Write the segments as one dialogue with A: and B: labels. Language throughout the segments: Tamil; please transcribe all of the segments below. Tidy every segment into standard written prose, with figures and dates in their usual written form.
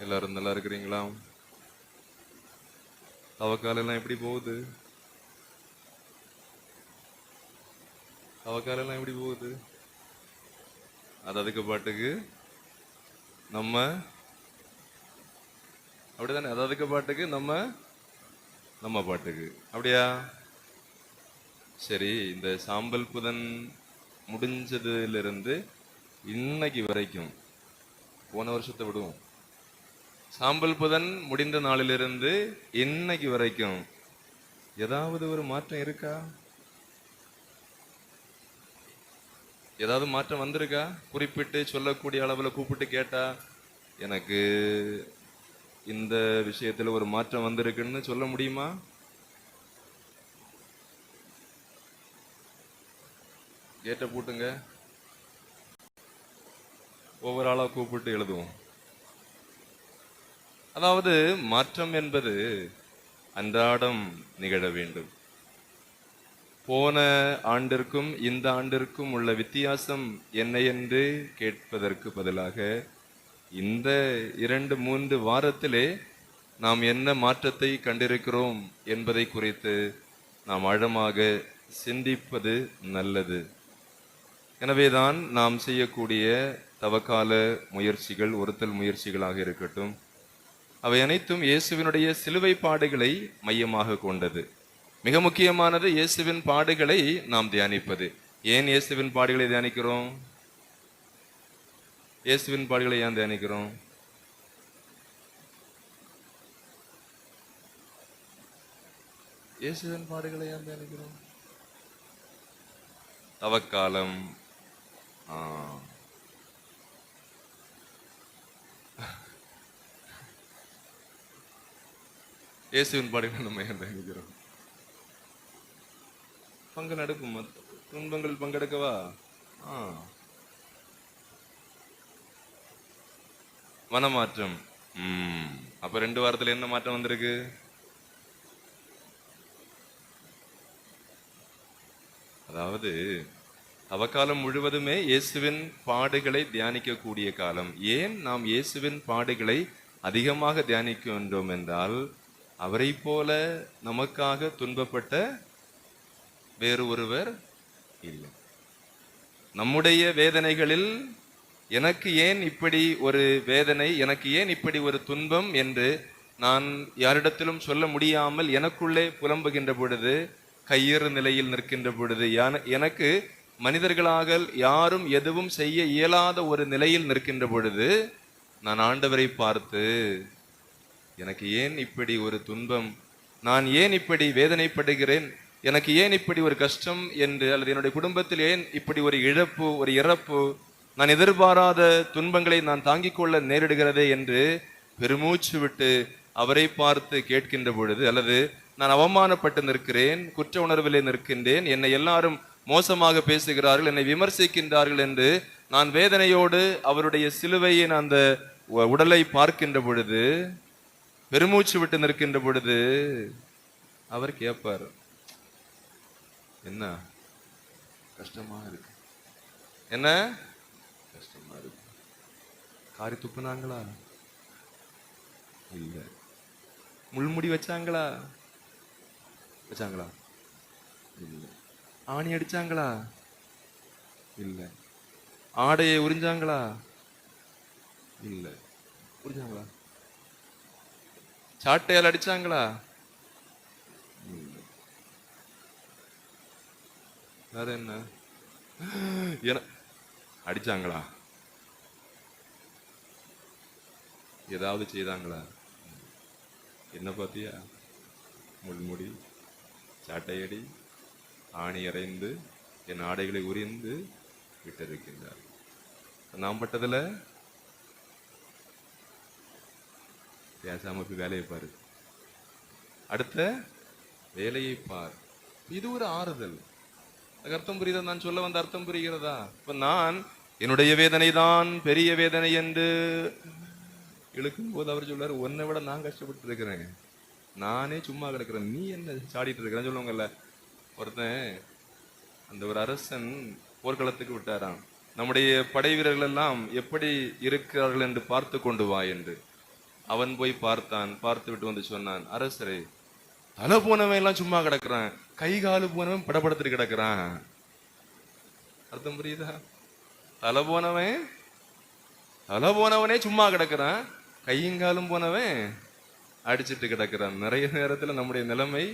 A: எல்லாரும் நல்லா இருக்கிறீங்களா? தவக்காலெல்லாம் எப்படி போகுது? தவக்காலெல்லாம் எப்படி போகுது? அது அதுக்கு பாட்டுக்கு நம்ம அப்படிதானே, அது அதுக்கு பாட்டுக்கு நம்ம நம்ம பாட்டுக்கு அப்படியா? சரி, இந்த சாம்பல் புதன் முடிஞ்சதுல இருந்து இன்னைக்கு வரைக்கும், போன வருஷத்தை விடுவோம், சாம்பல் புதன் முடிந்த நாளிலிருந்து இன்னைக்கு வரைக்கும் ஏதாவது ஒரு மாற்றம் இருக்கா? ஏதாவது மாற்றம் வந்திருக்கா? குறிப்பிட்டு சொல்லக்கூடிய அளவுல கூப்பிட்டு கேட்டா எனக்கு இந்த விஷயத்துல ஒரு மாற்றம் வந்திருக்குன்னு சொல்ல முடியுமா? கேட்ட பூட்டுங்க, ஒவ்வொரு ஆளா கூப்பிட்டு எழுதுவோம். அதாவது மாற்றம் என்பது அன்றாடம் நிகழ வேண்டும். போன ஆண்டிற்கும் இந்த ஆண்டிற்கும் உள்ள வித்தியாசம் என்ன என்று கேட்பதற்கு பதிலாக இந்த 2-3 வாரத்திலே நாம் என்ன மாற்றத்தை கண்டிருக்கிறோம் என்பதை குறித்து நாம் ஆழமாக சிந்திப்பது நல்லது. எனவேதான் நாம் செய்யக்கூடிய தவக்கால முயற்சிகள், ஒருத்தல் முயற்சிகளாக இருக்கட்டும், அவை அனைத்தும் இயேசுவினுடைய சிலுவை பாடுகளை மையமாக கொண்டது. மிக முக்கியமானது இயேசுவின் பாடுகளை நாம் தியானிப்பது. ஏன் இயேசுவின் பாடுகளை தியானிக்கிறோம்? இயேசுவின் பாடுகளை ஏன் தியானிக்கிறோம்? இயேசுவின் பாடுகளை ஏன் தியானிக்கிறோம்? தவக்காலம். இயேசுவின் பாடுகளை நம்ம ஏன் தியானிக்கிறோம்? பங்கு நடக்கும் துன்பங்கள் பங்கெடுக்கவா? மனமாற்றம். அப்ப 2 வாரத்துல என்ன மாற்றம் வந்திருக்கு? அதாவது அவகாலம் முழுவதுமே இயேசுவின் பாடுகளை தியானிக்கக்கூடிய காலம். ஏன் நாம் இயேசுவின் பாடுகளை அதிகமாக தியானிக்கின்றோம் என்றால், அவரை போல நமக்காக துன்பப்பட்ட வேறு ஒருவர் இல்லை. நம்முடைய வேதனைகளில் எனக்கு ஏன் இப்படி ஒரு வேதனை, எனக்கு ஏன் இப்படி ஒரு துன்பம் என்று நான் யாரிடத்திலும் சொல்ல முடியாமல் எனக்குள்ளே புலம்புகின்ற பொழுது, கையறு நிலையில் நிற்கின்ற பொழுது, எனக்கு மனிதர்களாக யாரும் எதுவும் செய்ய இயலாத ஒரு நிலையில் நிற்கின்ற பொழுது, நான் ஆண்டவரை பார்த்து எனக்கு ஏன் இப்படி ஒரு துன்பம், நான் ஏன் இப்படி வேதனைப்படுகிறேன், எனக்கு ஏன் இப்படி ஒரு கஷ்டம் என்று, அல்லது என்னுடைய குடும்பத்தில் ஏன் இப்படி ஒரு இழப்பு, ஒரு இறப்பு, நான் எதிர்பாராத துன்பங்களை நான் தாங்கிக் கொள்ள நேரிடுகிறதே என்று பெருமூச்சு விட்டு அவரை பார்த்து கேட்கின்ற பொழுது, அல்லது நான் அவமானப்பட்டு நிற்கிறேன், குற்ற உணர்விலே நிற்கின்றேன், என்னை எல்லாரும் மோசமாக பேசுகிறார்கள், என்னை விமர்சிக்கின்றார்கள் என்று நான் வேதனையோடு அவருடைய சிலுவையின் அந்த உடலை பார்க்கின்ற பொழுது, பெருமூச்சு விட்டு நிற்கின்ற பொழுது, அவர் கேட்பார், என்ன கஷ்டமா இருக்கு, என்ன கஷ்டமா இருக்கு, காரி துப்புனாங்களா? இல்ல. முள்முடி வச்சாங்களா? வச்சாங்களா? இல்ல. ஆணி அடிச்சாங்களா? இல்ல. ஆடையை உறிஞ்சாங்களா? இல்ல. உறிஞ்சாங்களா? சாட்டையால் அடிச்சாங்களா? இல்ல. வேற என்ன? அடிச்சாங்களா? ஏதாவது செய்தாங்களா? என்ன பாத்தியா? முள்முடி, சாட்டையடி, ஆணி அறைந்து என் ஆடைகளை உரிந்து விட்டிருக்கின்றார். நாம் பட்டதுல பேசாம போய் வேலையை பாரு, அடுத்த வேலையை பார். இது ஒரு ஆறுதல். அர்த்தம் புரியுதா? நான் சொல்ல வந்த அர்த்தம் புரிகிறதா? இப்ப நான் என்னுடைய வேதனை தான் பெரிய வேதனை என்று இழுக்கும் போது அவர் சொல்றாரு, உன்னை விட நான் கஷ்டப்பட்டு இருக்கிறேன், நானே சும்மா கிடக்குறேன், நீ என்ன சாடிட்டு இருக்கிறேன்னு சொல்லுவாங்கல்ல. ஒருத்தன், அந்த ஒரு அரசன் போர்க்களத்துக்கு விட்டாராம், நம்முடைய படை வீரர்கள் எல்லாம் எப்படி இருக்கிறார்கள் என்று பார்த்து கொண்டு வா என்று. அவன் போய் பார்த்தான், பார்த்து விட்டு வந்து சொன்னான், அரசரே, தலை போனவன் எல்லாம் சும்மா கிடக்குறான், கை காலு போனவன் படபடத்துட்டு கிடக்குறான். அர்த்தம் புரியுதா? தலை போனவனே சும்மா கிடக்குறான், கையும் போனவன் அடிச்சிட்டு கிடக்கிறான். நிறைய நேரத்துல நம்முடைய நிலைமை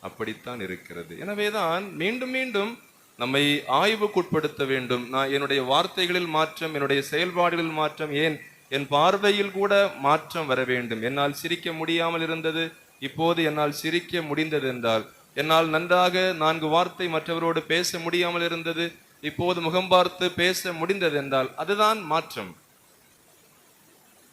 A: அப்படித்தான் இருக்கிறது. எனவேதான் மீண்டும் மீண்டும் நம்மை ஆய்வுக்குட்படுத்த வேண்டும். நான் என்னுடைய வார்த்தைகளில் மாற்றம், என்னுடைய செயல்பாடுகளில் மாற்றம், ஏன் என் பார்வையில் கூட மாற்றம் வர வேண்டும். என்னால் சிரிக்க முடியாமல் இருந்தது, இப்போது என்னால் சிரிக்க முடிந்தது என்றால், என்னால் நன்றாக 4 வார்த்தை மற்றவரோடு பேச முடியாமல் இருந்தது, இப்போது முகம் பார்த்து பேச முடிந்தது என்றால் அதுதான் மாற்றம்.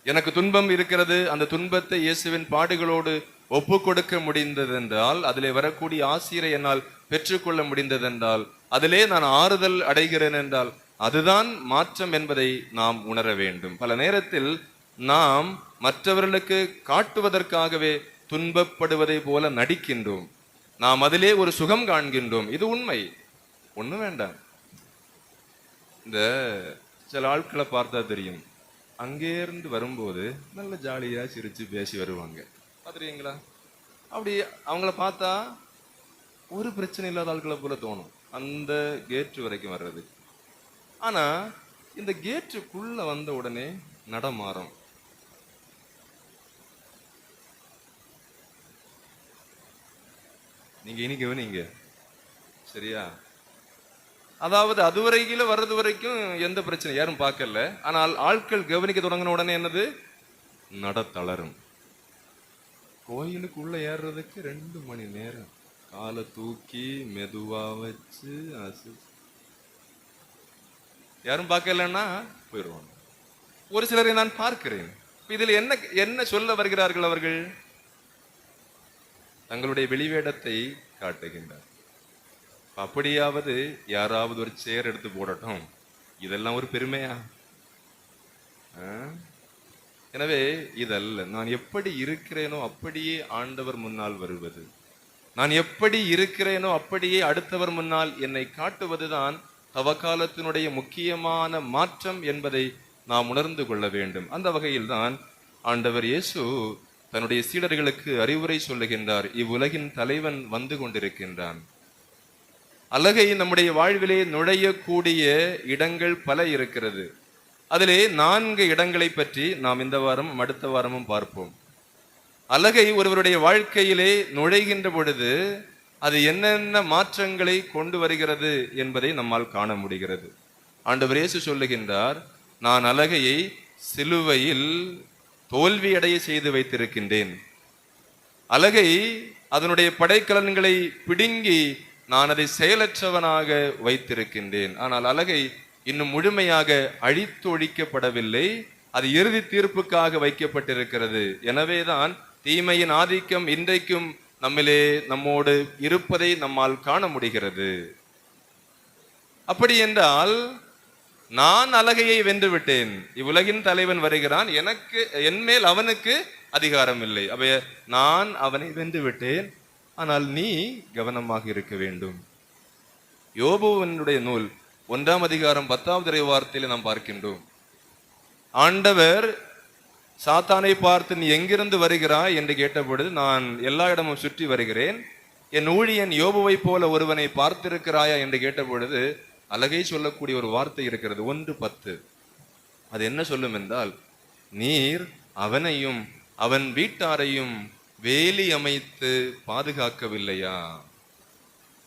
A: எனக்கு துன்பம் இருக்கிறது, அந்த துன்பத்தை இயேசுவின் பாடுகளோடு ஒப்பு கொடுக்க முடிந்தது என்றால், அதிலே வரக்கூடிய ஆசிரை என்னால் பெற்றுக்கொள்ள முடிந்தது என்றால், அதிலே நான் ஆறுதல் அடைகிறேன் என்றால், அதுதான் மாற்றம் என்பதை நாம் உணர வேண்டும். பல நேரத்தில் நாம் மற்றவர்களுக்கு காட்டுவதற்காகவே துன்பப்படுவதை போல நடிக்கின்றோம். நாம் அதிலே ஒரு சுகம் காண்கின்றோம். இது உண்மை, ஒண்ணும் வேண்டாம். இந்த சில ஆட்களை பார்த்தா தெரியும், அங்கேருந்து வரும்போது நல்ல ஜாலியா சிரிச்சு பேசி வருவாங்க, பார்த்துருக்கீங்களா? அப்படி அவங்கள பார்த்தா ஒரு பிரச்சனை இல்லாத ஆட்களை போல தோணும் அந்த கேட்டு வரைக்கும் வர்றது. ஆனா இந்த கேட்டுக்குள்ள வந்த உடனே நடமாறும். நீங்க இனி கவனிங்க, சரியா? அதாவது அதுவரையில வர்றது வரைக்கும் எந்த பிரச்சனை யாரும் பார்க்கல. ஆனால் ஆட்கள் கவனிக்க தொடங்கின உடனே என்னது? நட தளரும். கோயிலுக்குள்ள ஏறுறதுக்கு 2 மணி நேரம் காலை தூக்கி மெதுவா வச்சு யாரும் பார்க்கலன்னா போயிடுவாங்க. ஒரு சிலரை நான் பார்க்கிறேன். இதில் என்ன என்ன சொல்ல வருகிறார்கள்? அவர்கள் தங்களுடைய வெளிவேடத்தை காட்டுகின்றார். அப்படியாவது யாராவது ஒரு சேர் எடுத்து போடட்டும், இதெல்லாம் ஒரு பெருமையா? எனவே இதல்ல. நான் எப்படி இருக்கிறேனோ அப்படியே ஆண்டவர் முன்னால் வருவது, நான் எப்படி இருக்கிறேனோ அப்படியே அடுத்தவர் முன்னால் என்னை காட்டுவதுதான் தவக்காலத்தினுடைய முக்கியமான மாற்றம் என்பதை நாம் உணர்ந்து கொள்ள வேண்டும். அந்த வகையில் தான் ஆண்டவர் இயேசு தன்னுடைய சீடர்களுக்கு அறிவுரை சொல்லுகின்றார். இவ்வுலகின் தலைவன் வந்து கொண்டிருக்கின்றான். அழகை நம்முடைய வாழ்விலே நுழையக்கூடிய இடங்கள் பல இருக்கிறது. அதிலே 4 இடங்களை பற்றி நாம் இந்த வாரம் அடுத்த வாரமும் பார்ப்போம். அழகை ஒருவருடைய வாழ்க்கையிலே நுழைகின்ற பொழுது அது என்னென்ன மாற்றங்களை கொண்டு வருகிறது என்பதை நம்மால் காண முடிகிறது. ஆண்டவர் இயேசு சொல்லுகின்றார், நான் அழகையை சிலுவையில் தோல்வியடைய செய்து வைத்திருக்கின்றேன். அழகை அதனுடைய படைக்கலன்களை பிடுங்கி நான் அதை செயலற்றவனாக வைத்திருக்கின்றேன். ஆனால் அழகை இன்னும் முழுமையாக அழித்தொழிக்கப்படவில்லை, அது இறுதி தீர்ப்புக்காக வைக்கப்பட்டிருக்கிறது. எனவேதான் தீமையின் ஆதிக்கம் இன்றைக்கும் நம்மோடு இருப்பதை நம்மால் காண முடிகிறது. அப்படி என்றால் நான் அழகையை வென்று விட்டேன், இவ்வுலகின் தலைவன் வருகிறான், எனக்கு என்மேல் அவனுக்கு அதிகாரம் இல்லை. அப்ப நான் அவனை வென்று விட்டேன், ஆனால் நீ கவனமாக இருக்க வேண்டும். யோபுவினுடைய நூல் 1ஆம் அதிகாரம் 10வது இறைவார்த்தையில நாம் பார்க்கின்றோம். ஆண்டவர் சாத்தானை பார்த்து, நீ எங்கிருந்து வருகிறாய் என்று கேட்டபொழுது, நான் எல்லா இடமும் சுற்றி வருகிறேன். என் ஊழியன் யோபுவை போல ஒருவனை பார்த்திருக்கிறாயா என்று கேட்டபொழுது அழகை சொல்லக்கூடிய ஒரு வார்த்தை இருக்கிறது, 1:10. அது என்ன சொல்லும் என்றால், நீர் அவனையும் அவன் வீட்டாரையும் வேலி அமைத்து பாதுகாக்கவில்லையா?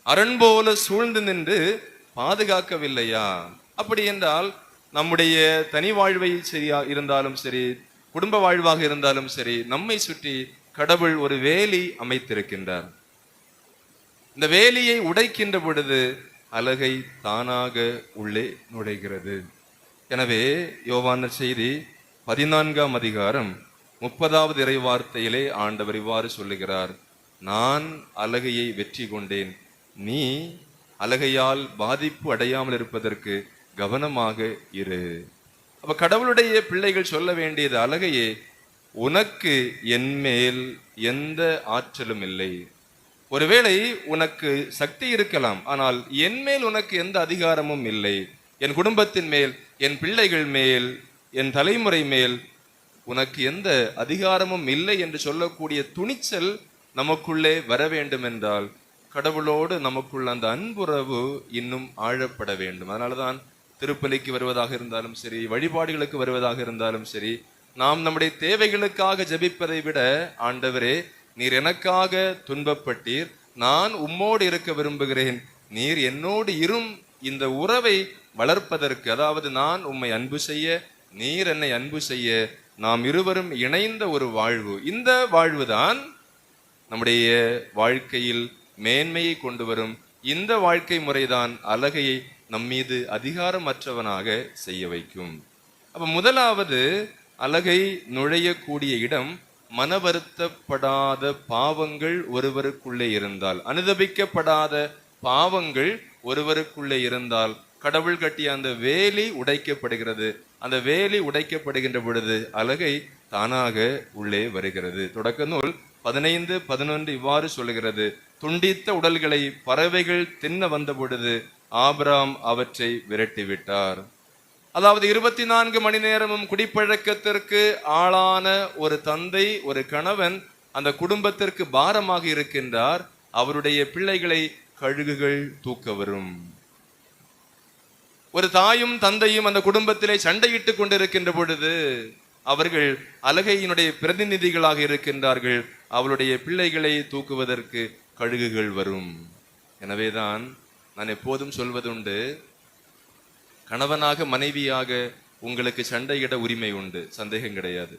A: அரண் போல சூழ்ந்து நின்று பாதுகாக்கவில்லையா? அப்படி என்றால் நம்முடைய தனி வாழ்வை சரியா இருந்தாலும் சரி, குடும்ப வாழ்வாக இருந்தாலும் சரி, நம்மை சுற்றி கடவுள் ஒரு வேலி அமைத்திருக்கின்றார். இந்த வேலியை உடைக்கின்ற பொழுது அழகை தானாக உள்ளே நுழைகிறது. எனவே யோவான் செய்தி 14ஆம் அதிகாரம் 30வது இறைவார்த்தையிலே ஆண்டவர் இவ்வாறு சொல்லுகிறார், நான் அழகையை வெற்றி கொண்டேன், நீ அழகையால் பாதிப்பு அடையாமல் இருப்பதற்கு கவனமாக இரு. அப்ப கடவுளுடைய பிள்ளைகள் சொல்ல வேண்டியது, அழகையே, உனக்கு என்மேல் எந்த ஆற்றலும் இல்லை. ஒருவேளை உனக்கு சக்தி இருக்கலாம், ஆனால் என்மேல் உனக்கு எந்த அதிகாரமும் இல்லை. என் குடும்பத்தின் மேல், என் பிள்ளைகள் மேல், என் தலைமுறை மேல் உனக்கு எந்த அதிகாரமும் இல்லை என்று சொல்லக்கூடிய துணிச்சல் நமக்குள்ளே வர வேண்டும் என்றால் கடவுளோடு நமக்குள்ள அந்த அன்புறவு இன்னும் ஆழப்பட வேண்டும். அதனாலதான் திருப்பலிக்கு வருவதாக இருந்தாலும் சரி, வழிபாடுகளுக்கு வருவதாக இருந்தாலும் சரி, நாம் நம்முடைய தேவைகளுக்காக ஜெபிப்பதை விட, ஆண்டவரே நீர் எனக்காக துன்பப்பட்டீர், நான் உம்மோடு இருக்க விரும்புகிறேன், நீர் என்னோடு இரும், இந்த உறவை வளர்ப்பதற்கு, அதாவது நான் உம்மை அன்பு செய்ய, நீர் என்னை அன்பு செய்ய, நாம் இருவரும் இணைந்த ஒரு வாழ்வு, இந்த வாழ்வுதான் நம்முடைய வாழ்க்கையில் மேன்மையை கொண்டு வரும். இந்த வாழ்க்கை முறைதான் அழகையை நம்மீது அதிகாரமற்றவனாக செய்ய வைக்கும். அப்ப முதலாவது அழகை நுழையக்கூடிய இடம் மன வருத்தப்படாத பாவங்கள் ஒருவருக்குள்ளே இருந்தால், அனுதபிக்கப்படாத பாவங்கள் ஒருவருக்குள்ளே இருந்தால் கடவுள் கட்டிய அந்த வேலி உடைக்கப்படுகிறது. அந்த வேலி உடைக்கப்படுகின்ற பொழுது அழகை தானாக உள்ளே வருகிறது. தொடக்க நூல் 15:11 இவ்வாறு சொல்லுகிறது: துண்டித்த உடல்களை பறவைகள் தின்ன வந்த பொழுது ஆபிராம் அவற்றை விரட்டிவிட்டார். அதாவது 24 மணி நேரமும் குடிப்பழக்கத்திற்கு ஆளான ஒரு தந்தை, ஒரு கணவன் அந்த குடும்பத்திற்கு பாரமாக இருக்கின்றார். அவருடைய பிள்ளைகளை கழுகுகள் தூக்க வரும். ஒரு தாயும் தந்தையும் அந்த குடும்பத்திலே சண்டையிட்டுக் கொண்டிருக்கின்ற பொழுது அவர்கள் அழகையினுடைய பிரதிநிதிகளாக இருக்கின்றார்கள். அவளுடைய பிள்ளைகளை தூக்குவதற்கு கழுகுகள் வரும். எனவேதான் நான் எப்போதும் சொல்வதுண்டு, கணவனாக மனைவியாக உங்களுக்கு சண்டையிட உரிமை உண்டு, சந்தேகம் கிடையாது.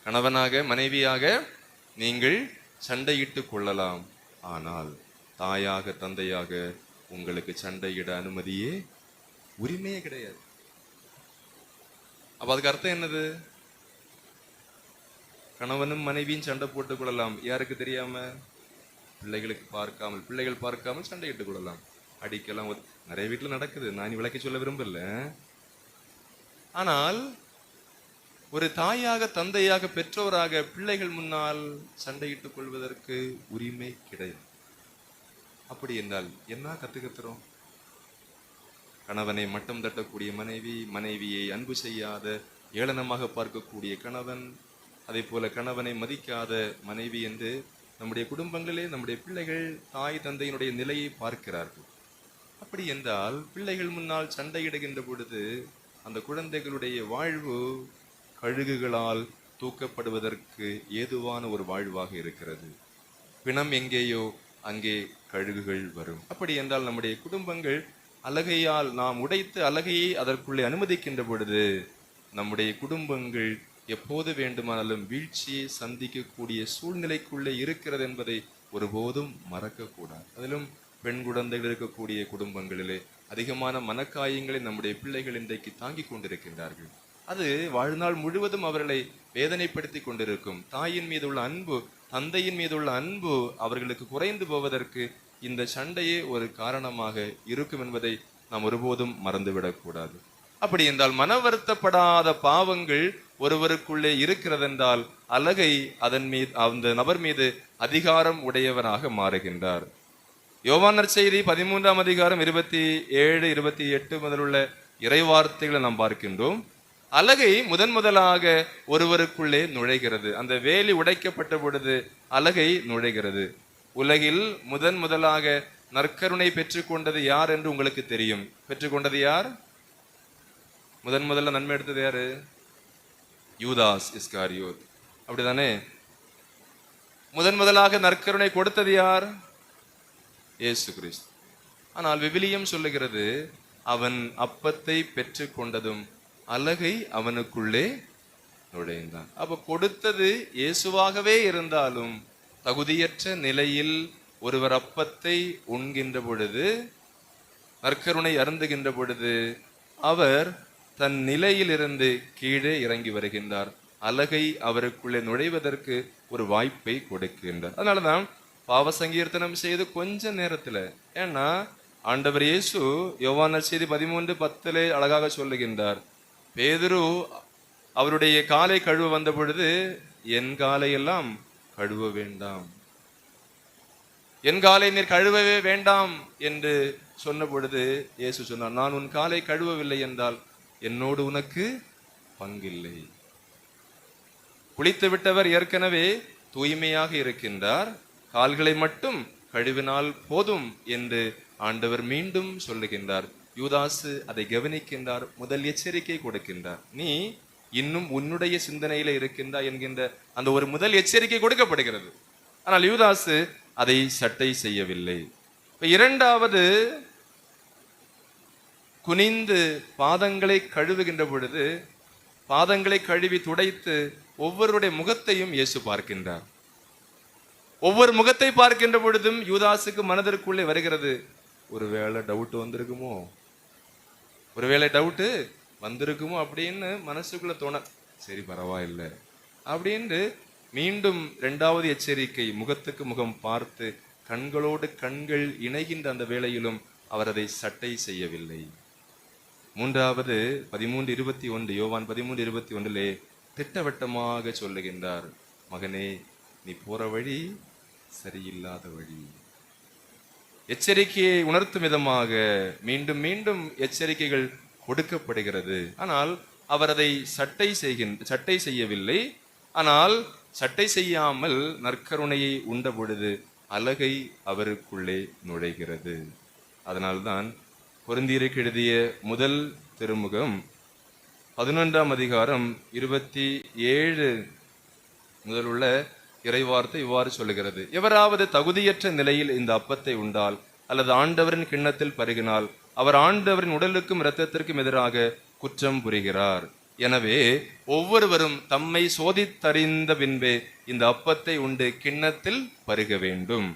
A: கணவனாக மனைவியாக நீங்கள் சண்டையிட்டு கொள்ளலாம். ஆனால் தாயாக தந்தையாக உங்களுக்கு சண்டையிட அனுமதியே உரிமையே கிடையாது. அப்ப அதுக்கு அர்த்தம் என்னது? கணவனும் மனைவியும் சண்டை போட்டுக் கொள்ளலாம், யாருக்கு தெரியாம? பிள்ளைகளுக்கு பார்க்காமல், பிள்ளைகள் பார்க்காமல் சண்டையிட்டுக் கொள்ளலாம், அடிக்கலாம். நிறைய வீட்டுல நடக்குது, நான் விளக்கி சொல்ல விரும்பல. ஆனால் ஒரு தாயாக தந்தையாக பெற்றோராக பிள்ளைகள் முன்னால் சண்டையிட்டுக் கொள்வதற்கு உரிமை கிடையாது. அப்படி என்றால் என்ன கத்துக்கிறோம்? கணவனை மட்டம் தட்டக்கூடிய மனைவி, மனைவியை அன்பு செய்யாத ஏளனமாக பார்க்கக்கூடிய கணவன், அதே போல கணவனை மதிக்காத மனைவி என்று நம்முடைய குடும்பங்களிலே நம்முடைய பிள்ளைகள் தாய் தந்தையினுடைய நிலையை பார்க்கிறார்கள். அப்படி என்றால் பிள்ளைகள் முன்னால் சண்டையிடுகின்ற பொழுது அந்த குழந்தைகளுடைய வாழ்வு கழுகுகளால் தூக்கப்படுவதற்கு ஏதுவான ஒரு வாழ்வாக இருக்கிறது. பிணம் எங்கேயோ அங்கே கழுகுகள் வரும். அப்படி என்றால் நம்முடைய குடும்பங்கள் அழகையால் நாம் உடைத்து அழகையை அதற்குள்ளே அனுமதிக்கின்ற பொழுது நம்முடைய குடும்பங்கள் எப்போது வேண்டுமானாலும் வீழ்ச்சியை சந்திக்கக்கூடிய சூழ்நிலைக்குள்ளே இருக்கிறது என்பதை ஒருபோதும் மறக்கக்கூடாது. அதிலும் பெண் குழந்தைகள் இருக்கக்கூடிய குடும்பங்களிலே அதிகமான மனக்காயங்களை நம்முடைய பிள்ளைகள் இன்றைக்கு தாங்கிக் கொண்டிருக்கின்றார்கள். அது வாழ்நாள் முழுவதும் அவர்களை வேதனைப்படுத்தி கொண்டிருக்கும். தாயின் மீது உள்ள அன்பு, தந்தையின் மீது உள்ள அன்பு அவர்களுக்கு குறைந்து போவதற்கு இந்த சண்டையே ஒரு காரணமாக இருக்கும் என்பதை நாம் ஒருபோதும் மறந்துவிடக்கூடாது. அப்படி என்றால் மன வருத்தப்படாத பாவங்கள் ஒருவருக்குள்ளே இருக்கிறதென்றால் அழகை அந்த நபர் மீது அதிகாரம் உடையவராக மாறுகின்றார். யோவான் நற்செய்தி 13ஆம் அதிகாரம் 27, 28 முதலுள்ள இறைவார்த்தைகளை நாம் பார்க்கின்றோம். அழகை முதலாக ஒருவருக்குள்ளே நுழைகிறது. அந்த வேலி உடைக்கப்பட்ட பொழுது அழகை நுழைகிறது. உலகில் முதலாக நற்கருணை பெற்றுக்கொண்டது யார் என்று உங்களுக்கு தெரியும். பெற்றுக்கொண்டது யார்? முதல்ல நன்மை எடுத்தது யாரு? யூதாஸ் இஸ்காரியோத், அப்படிதானே? முதலாக நற்கருணை கொடுத்தது யார்? இயேசு கிறிஸ்து. ஆனால் விவிலியம் சொல்லுகிறது, அவன் அப்பத்தை பெற்று கொண்டதும் அழகை அவனுக்குள்ளே நுழைந்தான். அப்ப கொடுத்தது இயேசுவாகவே இருந்தாலும் தகுதியற்ற நிலையில் ஒருவர் அப்பத்தை உண்கின்ற பொழுது, நற்கருணை அருந்துகின்ற பொழுது அவர் தன் நிலையிலிருந்து கீழே இறங்கி வருகின்றார். அழகை அவருக்குள்ளே நுழைவதற்கு ஒரு வாய்ப்பை கொடுக்கின்றார். அதனாலதான் பாவ சங்கீர்த்தனம் செய்து கொஞ்ச நேரத்துல, ஏன்னா ஆண்டவர் இயேசு யோவான் நற்செய்தி 13:10 அழகாக சொல்லுகின்றார், பேதுரு அவருடைய காலை கழுவ வந்த பொழுது என் காலை எல்லாம் கழுவ வேண்டாம், என் காலை நீர் கழுவவே வேண்டாம் என்று சொன்ன பொழுது இயேசு சொன்னார், நான் உன் காலை கழுவவில்லை என்றால் என்னோடு உனக்கு பங்கில்லை. குளித்து விட்டவர் ஏற்கனவே தூய்மையாக இருக்கின்றார், கால்களை மட்டும் கழுவினால் போதும் என்று ஆண்டவர் மீண்டும் சொல்லுகின்றார். யூதாசு அதை கவனிக்கின்றார், முதல் எச்சரிக்கை கொடுக்கின்றார். நீ இன்னும் உன்னுடைய சிந்தனையில இருக்கின்றாய் என்கின்ற அந்த ஒரு முதல் எச்சரிக்கை கொடுக்கப்படுகிறது. ஆனால் யூதாசு அதை சட்டை செய்யவில்லை. இரண்டாவது, குனிந்து பாதங்களை கழுவுகின்ற பொழுது பாதங்களை கழுவி துடைத்து ஒவ்வொருடைய முகத்தையும் இயேசு பார்க்கின்றார். ஒவ்வொரு முகத்தை பார்க்கின்ற பொழுதும் யூதாசுக்கு மனதிற்குள்ளே வருகிறது, ஒருவேளை டவுட் வந்திருக்குமோ, ஒருவேளை டவுட்டு வந்திருக்குமோ அப்படின்னு மனசுக்குள்ள தோண, சரி பரவாயில்லை அப்படின்னு மீண்டும் இரண்டாவது எச்சரிக்கை, முகத்துக்கு முகம் பார்த்து கண்களோடு கண்கள் இணைகின்ற அந்த வேளையிலும் அவர் அதை சட்டை செய்யவில்லை. மூன்றாவது 13:21, யோவான் 13:21 திட்டவட்டமாக சொல்லுகின்றார், மகனே நீ போற வழி சரியில்லாத வழி. எச்சரிக்கையை உணர்த்தும் விதமாக மீண்டும் மீண்டும் எச்சரிக்கைகள் கொடுக்கப்படுகிறது. ஆனால் அவர் அதை சட்டை செய்யவில்லை. ஆனால் சட்டை செய்யாமல் நற்கருணையை உண்ட பொழுது அலகை அவருக்குள்ளே நுழைகிறது. அதனால்தான் கொரிந்தியருக்கு எழுதிய முதல் திருமுகம் 11ஆம் அதிகாரம் 27 முதலுள்ள இறைவார்த்தை இவ்வாறு சொல்லுகிறது, எவராவது தகுதியற்ற நிலையில் இந்த அப்பத்தை உண்டால் அல்லது ஆண்டவரின் கிண்ணத்தில் பருகினால் அவர் ஆண்டவரின் உடலுக்கும் இரத்தத்திற்கும் எதிராக குற்றம் புரிகிறார். எனவே ஒவ்வொருவரும் தம்மை சோதித்தறிந்த பின்பே இந்த அப்பத்தை உண்டு கிண்ணத்தில் பருக வேண்டும்.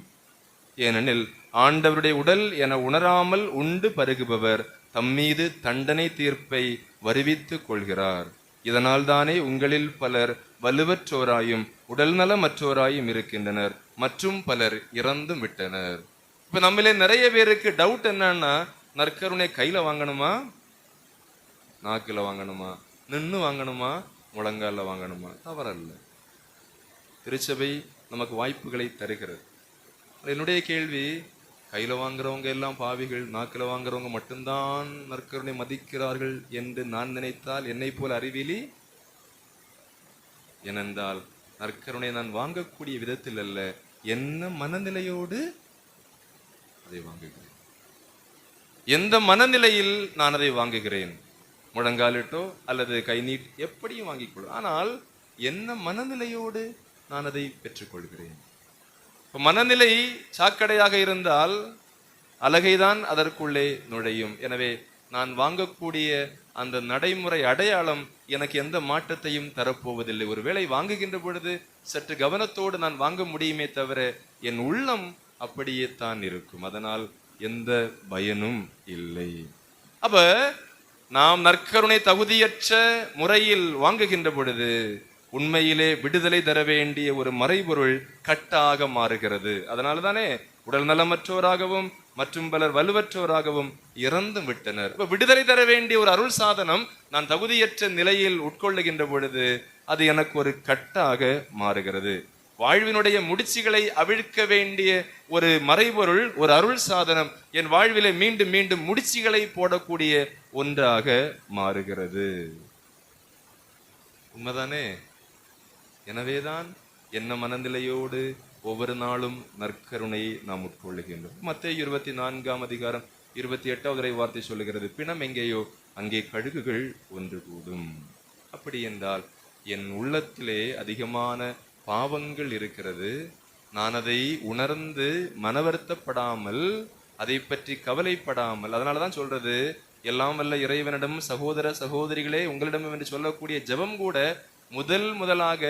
A: ஏனெனில் ஆண்டவருடைய உடல் என உணராமல் உண்டு பருகுபவர் தம்மீது தண்டனை தீர்ப்பை வருவித்துக் கொள்கிறார். இதனால் தானே உங்களில் பலர் வலுவற்றோராயும் உடல் நலமற்றோராயும் இருக்கின்றனர், மற்றும் பலர் இறந்தும் விட்டனர். இப்ப நம்மளே நிறைய பேருக்கு டவுட் என்னன்னா, நற்கருணை கையில வாங்கணுமா, நாக்குல வாங்கணுமா, நின்று வாங்கணுமா, முழங்கால வாங்கணுமா? தவறல்ல, திருச்சபை நமக்கு வாய்ப்புகளை தருகிறது. என்னுடைய கேள்வி, கையில வாங்குறவங்க எல்லாம் பாவிகள், நாக்கில வாங்குறவங்க மட்டும்தான் நற்கருணை மதிக்கிறார்கள் என்று நான் நினைத்தால் என்னை போல அறிவிலி. ஏனென்றால் நற்கருணை நான் வாங்கக்கூடிய விதத்தில் அல்ல, என்ன மனநிலையோடு அதை வாங்குகிறேன், எந்த மனநிலையில் நான் அதை வாங்குகிறேன், முழங்காலிட்டோ அல்லது கை நீட் எப்படியும் வாங்கிக் கொள்ளும். ஆனால் என்ன மனநிலையோடு நான் அதை பெற்றுக்கொள்கிறேன். மனநிலை சாக்கடையாக இருந்தால் அலகைதான் அதற்குள்ளே நுழையும். எனவே நான் வாங்கக்கூடிய அந்த நடைமுறை அடையாளம் எனக்கு எந்த மாற்றத்தையும் தரப்போவதில்லை. ஒருவேளை வாங்குகின்ற பொழுது சற்று கவனத்தோடு நான் வாங்க முடியுமே தவிர என் உள்ளம் அப்படியே தான் இருக்கும். அதனால் எந்த பயனும் இல்லை. அப்ப நாம் நற்கருணை தகுதியற்ற முறையில் வாங்குகின்ற பொழுது உண்மையிலே விடுதலை தர வேண்டிய ஒரு மறைபொருள் கட்டாக மாறுகிறது. அதனால தானே உடல் நலமற்றோராகவும் மற்றும் பலர் வலுவற்றோராகவும் இறந்தும் விட்டனர். இப்ப விடுதலை தர வேண்டிய ஒரு அருள் சாதனம் நான் தகுதியற்ற நிலையில் உட்கொள்ளுகின்ற பொழுது அது எனக்கு ஒரு கட்டாக மாறுகிறது. வாழ்வினுடைய முடிச்சுகளை அவிழ்க்க வேண்டிய ஒரு மறைபொருள், ஒரு அருள் சாதனம் என் வாழ்விலே மீண்டும் மீண்டும் முடிச்சுகளை போடக்கூடிய ஒன்றாக மாறுகிறது. உண்மைதானே? எனவேதான் என்ன மனநிலையோடு ஒவ்வொரு நாளும் நற்கருணையை நாம் உட்கொள்ளுகின்றோம். மத்தேயு 24ஆம் அதிகாரம் 28வது வார்த்தை சொல்லுகிறது, பிணம் எங்கேயோ அங்கே கழுகுகள் ஒன்று கூடும். அப்படி என்றால் என் உள்ளத்திலே அதிகமான பாவங்கள் இருக்கிறது. நான் அதை உணர்ந்து மனவருத்தப்படாமல், அதை பற்றி கவலைப்படாமல், அதனாலதான் சொல்றது, எல்லாம் வல்ல இறைவனிடம் சகோதர சகோதரிகளே உங்களிடம் என்று சொல்லக்கூடிய ஜெபம் கூட முதலாக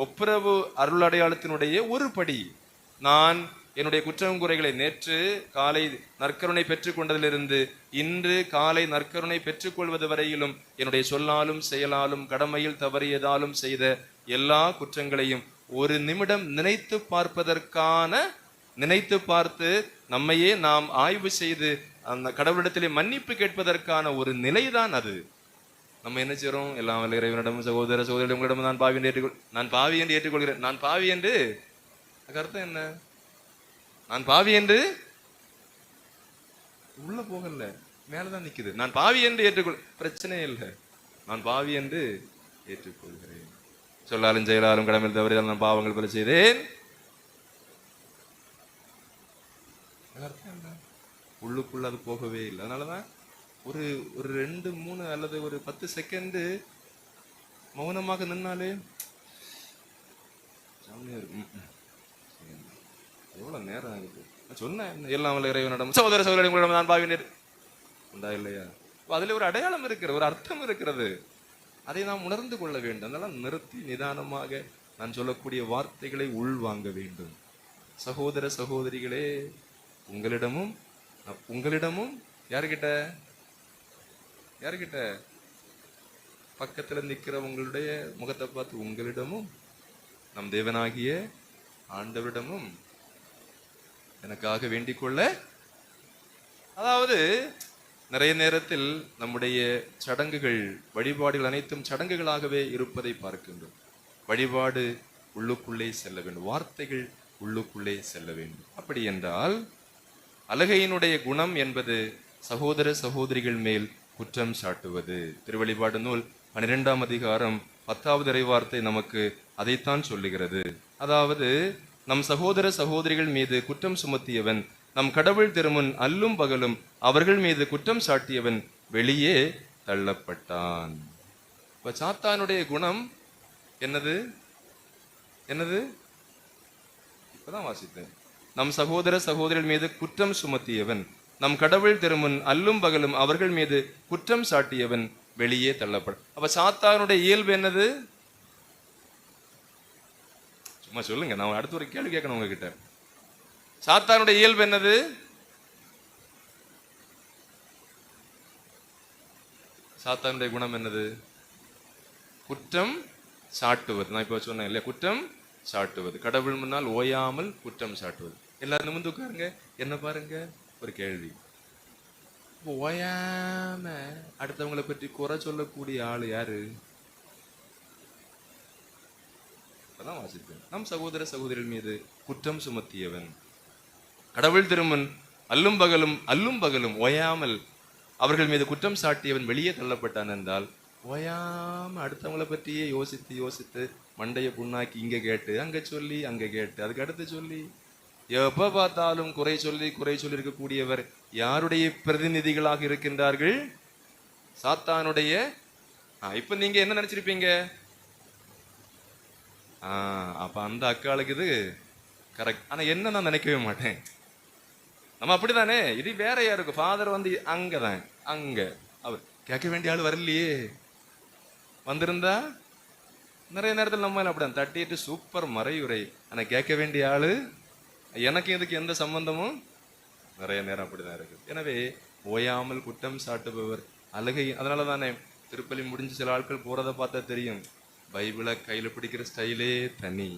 A: ஒப்புரவு அருள் அடையாளத்தினுடைய ஒரு படி. நான் என்னுடைய குற்றம் குறைகளை நேற்று காலை நற்கருணை பெற்றுக் கொண்டதிலிருந்து இன்று காலை நற்கருணை பெற்றுக்கொள்வது வரையிலும் என்னுடைய சொல்லாலும் செயலாலும் கடமையில் தவறியதாலும் செய்த எல்லா குற்றங்களையும் ஒரு நிமிடம் நினைத்து பார்த்து நம்மையே நாம் ஆய்வு செய்து அந்த கடவுளிடத்திலே மன்னிப்பு கேட்பதற்கான ஒரு நிலைதான் அது. நம்ம என்ன செய்யறோம்? எல்லாம் வல்ல இறைவனிடம் சகோதர சகோதரி உங்களிடம் நான் பாவி என்று ஏற்றுக்கொள்கிறேன். நான் பாவி என்று அர்த்தம் என்ன? நான் பாவி என்று உள்ள போகல, மேலதான் நிக்குது. நான் பாவி என்று ஏற்றுக்கொள், பிரச்சனை இல்லை, நான் பாவி என்று ஏற்றுக்கொள்கிறேன். சொல்லாலும் செயலாலும் கடமையில் தவறியால் நான் பாவங்கள் பல செய்தேன். உள்ளுக்குள்ள அது போகவே இல்லை. அதனாலதான் ஒரு ஒரு 2-3 அல்லது ஒரு 10 செகண்ட் மௌனமாக நின்னாலே எவ்வளவு நேரம் ஆகுது. நான் சொன்னேன் எல்லாம் இறைவனிடம் சகோதர சகோதரிகளிடம் நான் பாவினேன் உண்டா இல்லையா? அதுல ஒரு அடையாளம் இருக்கிறது, ஒரு அர்த்தம் இருக்கிறது. அதை நாம் உணர்ந்து கொள்ள வேண்டும். அதனால நிறுத்தி நிதானமாக நான் சொல்லக்கூடிய வார்த்தைகளை உள்வாங்க வேண்டும். சகோதர சகோதரிகளே, உங்களிடமும் யாருகிட்ட பக்கத்துல நிக்கிறவங்களுடைய முகத்தை பார்த்து உங்களிடமும் நம் தேவனாகிய ஆண்டவரிடமும் எனக்காக வேண்டிக் கொள்ள. அதாவது நிறைய நேரத்தில் நம்முடைய சடங்குகள், வழிபாடுகள் அனைத்தும் சடங்குகளாகவே இருப்பதை பார்க்கின்றோம். வழிபாடு உள்ளுக்குள்ளே செல்ல வேண்டும், வார்த்தைகள் உள்ளுக்குள்ளே செல்ல வேண்டும். அப்படி என்றால் அழுகையினுடைய குணம் என்பது சகோதர சகோதரிகள் மேல் குற்றம் சாட்டுவது. திருவெளிப்பாடு நூல் 12ஆம் அதிகாரம் 10வது இறைவார்த்தை நமக்கு அதைத்தான் சொல்லுகிறது. அதாவது நம் சகோதர சகோதரிகள் மீது குற்றம் சுமத்தியவன் நம் கடவுள் திருமுன் அல்லும் பகலும் அவர்கள் மீது குற்றம் சாட்டியவன் வெளியே தள்ளப்பட்டான். இப்ப சாத்தானுடைய குணம் என்னது? இப்பதான் வாசித்தேன். நம் சகோதர சகோதரிகள் மீது குற்றம் சுமத்தியவன் நம் கடவுள் திருமுன் அல்லும் பகலும் அவர்கள் மீது குற்றம் சாட்டியவன் வெளியே தள்ளப்படும். அப்ப சாத்தானுடைய இயல்பு என்னது? சும்மா சொல்லுங்க, நான் அடுத்து ஒரு கேள்வி கேட்கணும் உங்ககிட்ட. சாத்தானுடைய இயல்பு என்னது? சாத்தானுடைய குணம் என்னது? குற்றம் சாட்டுவது. நான் இப்ப சொன்னேன் இல்லையா, குற்றம் சாட்டுவது. கடவுள் முன்னால் ஓயாமல் குற்றம் சாட்டுவது. எல்லாரும் நிமிர்ந்து உட்காருங்க, என்ன பாருங்க. ஒரு கேள்வி, ஓயாம அடுத்தவங்களை பற்றி குறை சொல்லக்கூடிய ஆளு யாரு? இப்பதான் வாசிப்பேன். நம் சகோதர சகோதரிகள் மீது குற்றம் சுமத்தியவன் கடவுள் திருமன் அல்லும் பகலும் ஓயாமல் அவர்கள் மீது குற்றம் சாட்டியவன் வெளியே தள்ளப்பட்டான் என்றால், ஓயாம அடுத்தவங்களை பற்றியே யோசித்து மண்டைய புண்ணாக்கி இங்க கேட்டு அங்க சொல்லி அங்க கேட்டு அதுக்கு அடுத்து சொல்லி எப்ப பார்த்தாலும் குறை சொல்லி இருக்கக்கூடியவர் யாருடைய பிரதிநிதிகளாக இருக்கின்றார்கள்? சாத்தானுடைய. இப்ப நீங்க என்ன நினைச்சிருப்பீங்க? அப்ப அந்த அக்காளுக்கு இது கரெக்ட். ஆனா என்ன நான் நினைக்கவே மாட்டேன். நம்ம அப்படித்தானே. இது வேற யாருக்கு? ஃபாதர் வந்து அங்கதான், அங்க அவர் கேட்க வேண்டிய ஆள் வரலையே. வந்திருந்தா நிறைய நேரத்தில் நம்ம அப்படிதான் தட்டிட்டு சூப்பர் மறையுரை, ஆனா கேட்க வேண்டிய ஆளு எனக்கு இதுக்கு எந்த சம்பந்தமும் நிறைய நேரம் அப்படிதான் இருக்கு. எனவே ஓயாமல் குற்றம் சாட்டுபவர் அழுகை. அதனால தானே திருப்பலி முடிஞ்சு சில ஆட்கள் போறதை பார்த்தா தெரியும், பைபிளை கையில பிடிக்கிற ஸ்டைலே தனி.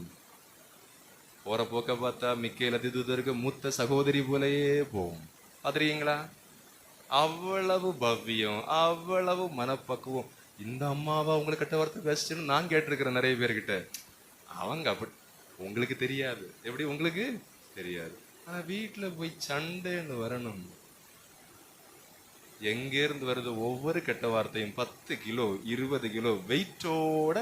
A: போற போக்க பார்த்தா மிக்கையில திதுதருக்கு மூத்த சகோதரி போலயே போகும். பாத்துறீங்களா? அவ்வளவு பவ்யம், அவ்வளவு மனப்பக்குவம். இந்த அம்மாவா உங்களுக்கு கட்ட வார்த்தை பேசுன்னு நான் கேட்டிருக்கிறேன் நிறைய பேர்கிட்ட. அவங்க அப்படி உங்களுக்கு தெரியாது, எப்படி உங்களுக்கு தெரியாது. ஆனா வீட்டுல போய் சண்டைன்னு வரணும். எங்க இருந்து வருது ஒவ்வொரு கெட்ட வார்த்தையும் 10 கிலோ 20 கிலோ வெயிட்டோட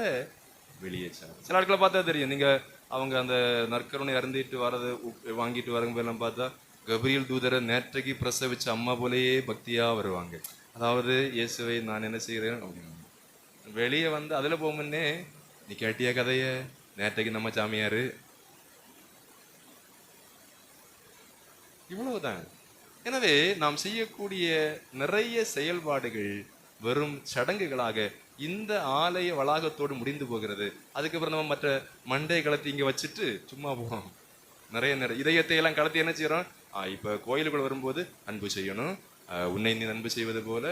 A: வெளியே சார். சில ஆட்களை பார்த்தா தெரியும். நீங்க அவங்க அந்த நற்கருணை அருந்திட்டு வர்றது வாங்கிட்டு வரவங்க எல்லாம் பார்த்தா கபிரியல் தூதரை நேற்றைக்கு பிரசவிச்ச அம்மா போலேயே பக்தியா வருவாங்க. அதாவது இயேசுவை நான் என்ன செய்கிறேன் அப்படின்னு வெளியே வந்து அதுல போகும்னே, நீ கேட்டியா கதைய நேற்றைக்கு நம்ம சாமியாரு, இவ்வளவுதான். எனவே நாம் செய்யக்கூடிய நிறைய செயல்பாடுகள் வெறும் சடங்குகளாக இந்த ஆலய வளாகத்தோடு முடிந்து போகிறது. அதுக்கப்புறம் நம்ம மற்ற மண்டை கலத்தி இங்க வச்சுட்டு சும்மா போறோம். நிறைய இதயத்தை எல்லாம் கலத்தி என்ன செய்யறோம்? இப்ப கோயிலுக்குள்ள வரும்போது அன்பு செய்யணும், உன்னை நீ அன்பு செய்வது போல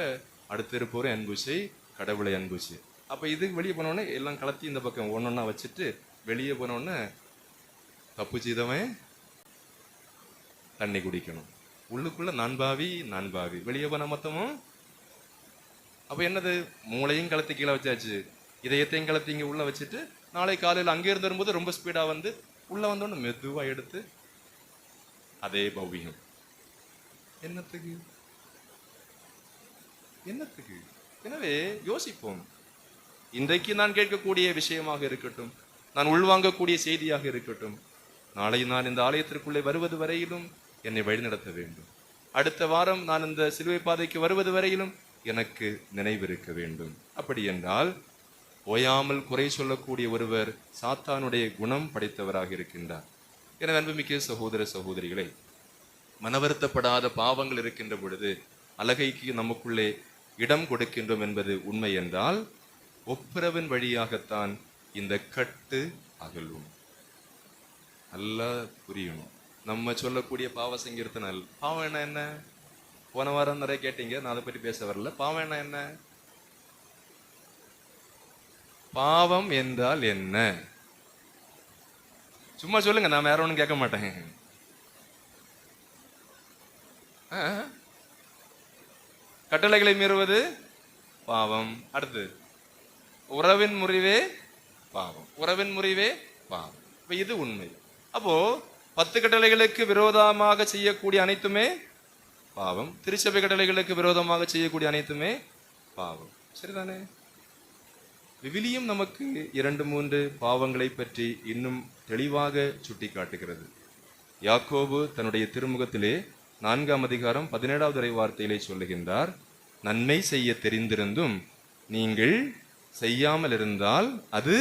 A: அடுத்து இருப்போரை அன்பு செய், கடவுளை அன்பு செய். அப்ப இதுக்கு வெளியே போனோடனே எல்லாம் கலத்தி இந்த பக்கம் ஒன்னொன்னா வச்சுட்டு வெளியே போனோடனே தப்பு செய்தவன் தண்ணி குடிக்கணும். உள்ளுக்குள்ள நான் பாவி, வெளியே போன மொத்தமும். அப்ப என்னது? மூளையும் கலத்தி கீழே வச்சாச்சு, இதயத்தையும் கலத்தி இங்க உள்ள வச்சுட்டு நாளை காலையில் அங்கே இருந்து வரும்போது ரொம்ப ஸ்பீடா வந்து உள்ள வந்தோன்னு மெதுவா எடுத்து அதே பௌவியம். என்னத்துக்கு? எனவே யோசிப்போம். இன்றைக்கு நான் கேட்கக்கூடிய விஷயமாக இருக்கட்டும், நான் உள்வாங்கக்கூடிய செய்தியாக இருக்கட்டும், நாளை நான் இந்த ஆலயத்திற்குள்ளே வருவது வரையிலும் என்னை வழிநடத்த வேண்டும். அடுத்த வாரம் நான் இந்த சிலுவை பாதைக்கு வருவது வரையிலும் எனக்கு நினைவிருக்க வேண்டும். அப்படி என்றால் ஓயாமல் குறை சொல்லக்கூடிய ஒருவர் சாத்தானுடைய குணம் படைத்தவராக இருக்கின்றார். என அன்புமிக்க சகோதர சகோதரிகளை, மனவருத்தப்படாத பாவங்கள் இருக்கின்ற பொழுது அழகைக்கு நமக்குள்ளே இடம் கொடுக்கின்றோம் என்பது உண்மை என்றால் ஒப்புரவின் வழியாகத்தான் இந்த கட்டு அகலும். நல்லா புரியணும். நம்ம சொல்லக்கூடிய பாவ சங்கீர்த்தனல் பாவம் என்ன? போன வாரம் நிறைய கேட்டீங்க, நான் அதை பற்றி பேச வரல. பாவம் என்ன? பாவம் என்றால் என்ன? சும்மா சொல்லுங்க, நான் வேற ஒன்றும் கேட்க மாட்டேன். கட்டளைகளை மீறுவது பாவம். அடுத்து உறவின் முறிவே பாவம். உறவின் முறிவே பாவம். இது உண்மை. அப்போ 10 கட்டளைகளுக்கு விரோதமாக செய்யக்கூடிய அனைத்துமே பாவம். திருச்சபை கட்டளைகளுக்கு விரோதமாக செய்யக்கூடிய அனைத்துமே பாவம். சரிதானே? விவிலியம் நமக்கு 2-3 பாவங்களை பற்றி இன்னும் தெளிவாக சுட்டி காட்டுகிறது. யாக்கோபு தன்னுடைய திருமுகத்திலே 4ஆம் அதிகாரம் 17வது வார்த்தையிலே சொல்லுகின்றார், நன்மை செய்ய தெரிந்திருந்தும் நீங்கள் செய்யாமல் இருந்தால் அது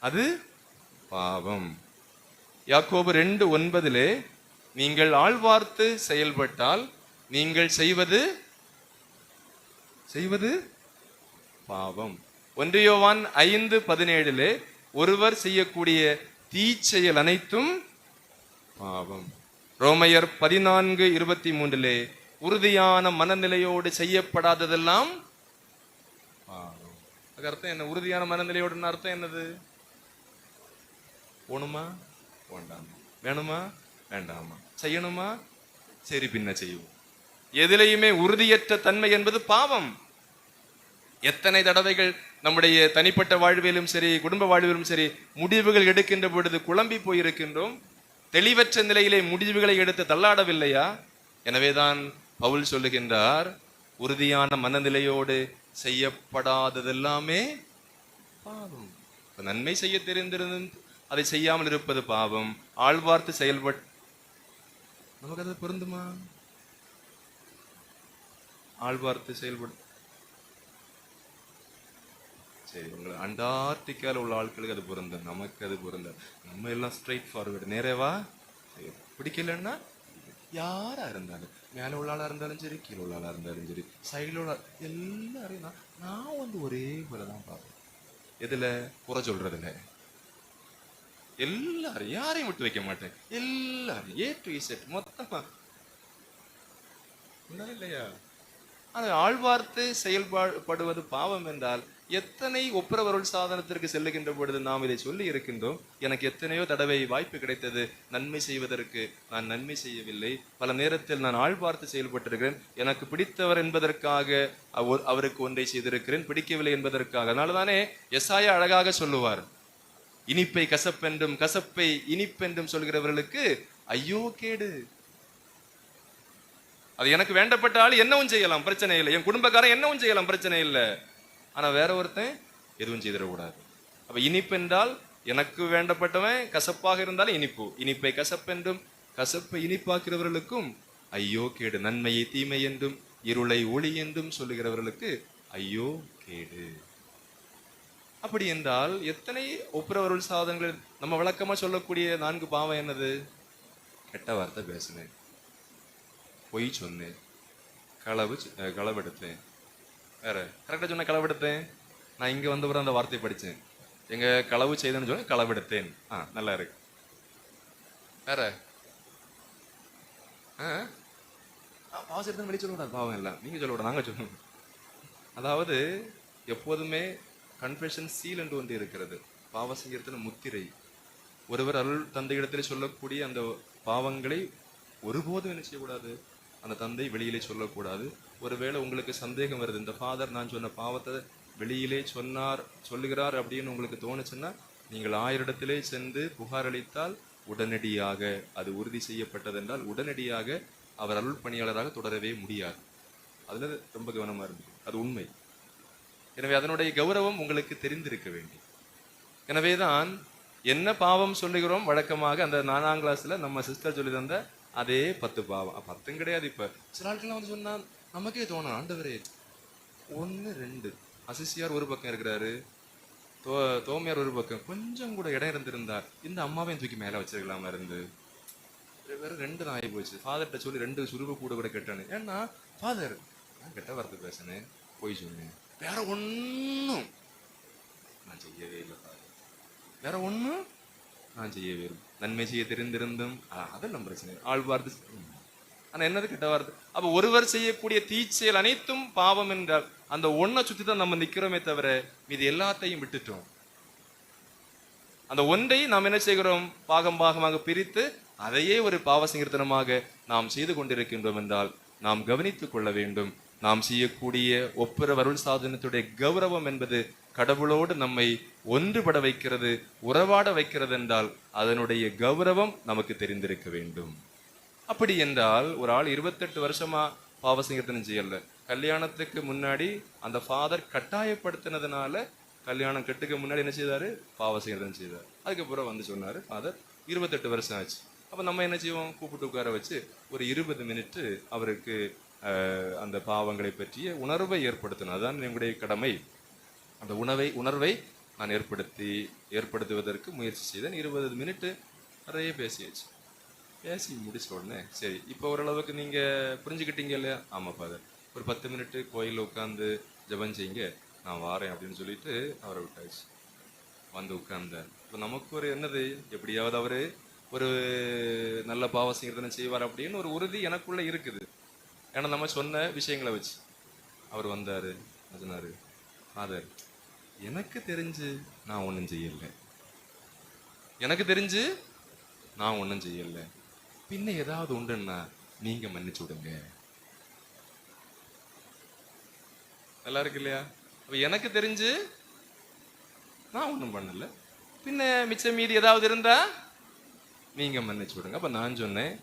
A: அது பாவம். யாக்கோபு 2:9 நீங்கள் ஆழ்வார்த்து செயல்பட்டால் நீங்கள் செய்வது பாவம். 1 யோவான் 5:17 ஒருவர் செய்யக்கூடிய தீச்செயல் அனைத்தும் பாவம். ரோமையர் 14:23 உறுதியான மனநிலையோடு செய்யப்படாததெல்லாம் பாவம். அதுக்கு அர்த்தம் என்ன? உறுதியான மனநிலையோடு அர்த்தம் என்னது? போணுமா வேண்டாமா? வேணுமா வேண்டாமா? செய்யணுமா? சரி பின்ன செய்வோம். எதிலையுமே உறுதியற்ற தன்மை என்பது பாவம். எத்தனை தடவைகள் நம்முடைய தனிப்பட்ட வாழ்விலும் சரி, குடும்ப வாழ்விலும் சரி, முடிவுகள் எடுக்கின்ற பொழுது குழம்பி போயிருக்கின்றோம். தெளிவற்ற நிலையிலே முடிவுகளை எடுத்து தள்ளாடவில்லையா? எனவேதான் பவுல் சொல்லுகின்றார், உறுதியான மனநிலையோடு செய்யப்படாததெல்லாமே பாவம். நன்மை செய்ய தெரிந்திருந்தும் அதை செய்யாமல் இருப்பது பாவம். ஆழ்வார்த்து செயல்பட் நமக்கு அது பொருந்துமா? ஆழ்வார்த்து செயல்படு சரி, உங்களை அண்டார்டிகால உள்ள ஆட்களுக்கு அது பொருந்த, நமக்கு அது பொருந்த. நம்ம எல்லாம் ஸ்ட்ரைட் ஃபார்வர்டு, நேரேவா. பிடிக்கலன்னா யாரா இருந்தாலும், மேல உள்ள ஆளா இருந்தாலும் சரி, கீழே உள்ள ஆளா இருந்தாலும் சரி, சைடில் உள்ள எல்லாரையும் நான் ஒரே போலதான் பார்ப்பேன். எதுல குறை சொல்றதுல எல்லாரும் யாரையும் விட்டு வைக்க மாட்டேன். எல்லாரும் A to Z மொத்தமா இல்லையா? ஆனா ஆழ்வார்த்து செயல்படுவது பாவம் என்றால் எத்தனை ஒப்புரவருள் சாதனத்திற்கு செல்லுகின்ற பொழுது நாம் இதை சொல்லி இருக்கின்றோம். எனக்கு எத்தனையோ தடவை வாய்ப்பு கிடைத்தது நன்மை செய்வதற்கு, நான் நன்மை செய்யவில்லை. பல நேரத்தில் நான் ஆழ்வார்த்து செயல்பட்டிருக்கிறேன். எனக்கு பிடித்தவர் என்பதற்காக அவருக்கு ஒன்றை செய்திருக்கிறேன், பிடிக்கவில்லை என்பதற்காக. அதனாலதானே எசாயா அழகாக சொல்லுவார், இனிப்பை கசப்பென்றும் கசப்பை இனிப்பென்றும் சொல்கிறவர்களுக்கு ஐயோ கேடு. அது எனக்கு வேண்டப்பட்ட ஆள் என்னவும் செய்யலாம், பிரச்சனை இல்லை. என் குடும்பக்காரன் என்னவும் செய்யலாம், பிரச்சனை இல்லை. ஆனா வேற ஒருத்தன் எதுவும் செய்திடக்கூடாது. அப்ப இனிப்பு என்றால் எனக்கு வேண்டப்பட்டவன் கசப்பாக இருந்தாலும் இனிப்பு. இனிப்பை கசப்பென்றும் கசப்பை இனிப்பாக்கிறவர்களுக்கும் ஐயோ கேடு. நன்மையை தீமை என்றும் இருளை ஒளி என்றும் சொல்லுகிறவர்களுக்கு ஐயோ கேடு. அப்படி என்றால் எத்தனை ஒப்புரவருள் சாதனங்கள் நம்ம வழக்கமா சொல்லக்கூடிய 4 பாவம் என்னது? கெட்ட வார்த்தை பேசினேன், பொய் சொன்னேன், களவெடுத்தேன். வேற கரெக்டா சொன்ன களவெடுத்தேன். நான் இங்க வந்தவரை அந்த வார்த்தையை படித்தேன். எங்க களவு செய்தேன்னு சொல்ல களவெடுத்தேன். நல்லா இருக்கு. வேற பாவம் வெளியே சொல்லக்கூடாது. பாவம் இல்லை நீங்க சொல்லக்கூடாது, நாங்க சொல்லணும். அதாவது எப்போதுமே கன்ஃபெஷன் சீல் என்று ஒன்று இருக்கிறது. பாவ சங்கீர்த்தன முத்திரை. ஒருவர் அருள் தந்தை இடத்திலே சொல்லக்கூடிய அந்த பாவங்களை ஒருபோதும் என்ன செய்யக்கூடாது, அந்த தந்தை வெளியிலே சொல்லக்கூடாது. ஒருவேளை உங்களுக்கு சந்தேகம் வருது, இந்த ஃபாதர் நான் சொன்ன பாவத்தை வெளியிலே சொல்லுகிறார் அப்படின்னு உங்களுக்கு தோணுச்சுன்னா நீங்கள் 1000 இடத்திலே சென்று புகார் அளித்தால் உடனடியாக அது உறுதி செய்யப்பட்டது என்றால் உடனடியாக அவர் அருள் பணியாளராக தொடரவே முடியாது. அதுல ரொம்ப கவனமா இருக்கு. அது உண்மை. எனவே அதனுடைய கௌரவம் உங்களுக்கு தெரிந்திருக்க வேண்டும். எனவேதான் என்ன பாவம் சொல்லுகிறோம் வழக்கமாக அந்த 4ஆம் கிளாஸ்ல நம்ம சிஸ்டர் சொல்லி தந்த அதே 10 பாவம். 10 கிடையாது. இப்ப சில ஆட்கள்லாம் வந்து சொன்னா நமக்கே தோணும், ஆண்டவரே 1 2 அசிசியார் ஒரு பக்கம் இருக்கிறாரு, தோமையார் ஒரு பக்கம், கொஞ்சம் கூட இடம் இருந்திருந்தார் இந்த அம்மாவையும் தூக்கி மேல வச்சிருக்கலாமா இருந்து. வெறும் 2 தான் ஆகி போச்சு. ஃபாதர்கிட்ட சொல்லி 2 சுருப கூட கெட்டேன்னு. ஏன்னா ஃபாதர் நான் கெட்ட வார்த்தை பேசினேன், போய் சொன்னேன், வேற ஒன்னும் நான் செய்யவே இல்லை, வேற ஒன்னும் நான் செய்யவே இல்லை, நன்மை செய்ய தெரிந்திருந்தும் அதெல்லாம் பிரச்சனை ஆழ்வார்த்து. ஆனா என்னது கெட்ட வார்த்தை? அப்ப ஒருவர் செய்யக்கூடிய தீச்செயல் அனைத்தும் பாவம் என்றால் அந்த ஒன்றை சுத்தி தான் நம்ம நிக்கிறோமே தவிர இது எல்லாத்தையும் விட்டுட்டோம். அந்த ஒன்றை நாம் என்ன செய்கிறோம்? பாகம் பாகமாக பிரித்து அதையே ஒரு பாவ சங்கீர்த்தனமாக நாம் செய்து கொண்டிருக்கின்றோம் என்றால் நாம் கவனித்துக் கொள்ள வேண்டும். நாம் செய்யக்கூடிய ஒப்புரவு அருள் சாதனத்துடைய கௌரவம் என்பது கடவுளோடு நம்மை ஒன்றுபட வைக்கிறது, உறவாட வைக்கிறது என்றால் அதனுடைய கௌரவம் நமக்கு தெரிந்திருக்க வேண்டும். அப்படி என்றால் ஒரு ஆள் 28 வருஷமா பாவ சங்கீர்த்தனம் செய்யல, கல்யாணத்துக்கு முன்னாடி அந்த ஃபாதர் கட்டாயப்படுத்தினதுனால கல்யாணம் கட்டுக்கு முன்னாடி என்ன செய்தாரு? பாவ சங்கீர்த்தனம் செய்தார். அதுக்கப்புறம் வந்து சொன்னாரு ஃபாதர் 28 வருஷம் ஆச்சு. அப்ப நம்ம என்ன செய்வோம்? கூப்பிட்டு உட்கார வச்சு ஒரு 20 மினிட் அவருக்கு அந்த பாவங்களை பற்றிய உணர்வை ஏற்படுத்தணும். அதுதான் எங்களுடைய கடமை. அந்த உணர்வை நான் ஏற்படுத்துவதற்கு முயற்சி செய்தேன். 20 மினிட் நிறைய பேசியாச்சு. பேசி முடிச்ச உடனே சரி இப்போ ஓரளவுக்கு நீங்க புரிஞ்சுக்கிட்டீங்க இல்லையா? ஆமா ஃபாதர், ஒரு 10 மினிட் கோயிலில் உட்காந்து ஜெபம் செய்யுங்க, நான் வாரேன் அப்படின்னு சொல்லிட்டு அவரை விட்டாச்சு. வந்து உட்கார்ந்தார். இப்போ நமக்கு ஒரு என்னது, எப்படியாவது அவரு ஒரு நல்ல பாவ சங்கீர்த்தனம் செய்வார் அப்படின்னு ஒரு உறுதி எனக்குள்ள இருக்குது. ஏன்னா நம்ம சொன்ன விஷயங்களை வச்சு அவர் வந்தாரு, சொன்னாரு, ஃபாதர் எனக்கு தெரிஞ்சு நான் ஒன்றும் செய்யலை, எனக்கு தெரிஞ்சு நான் ஒன்றும் செய்யலை, பின்ன ஏதாவது உண்டுன்னா நீங்க மன்னிச்சு விடுங்க. நல்லா இருக்கு இல்லையா? எனக்கு தெரிஞ்சு நான் ஒன்றும் பண்ணல, பின்ன மிச்சம் மீதி ஏதாவது இருந்தா நீங்க மன்னிச்சு விடுங்க. அப்ப நான் சொன்னேன்,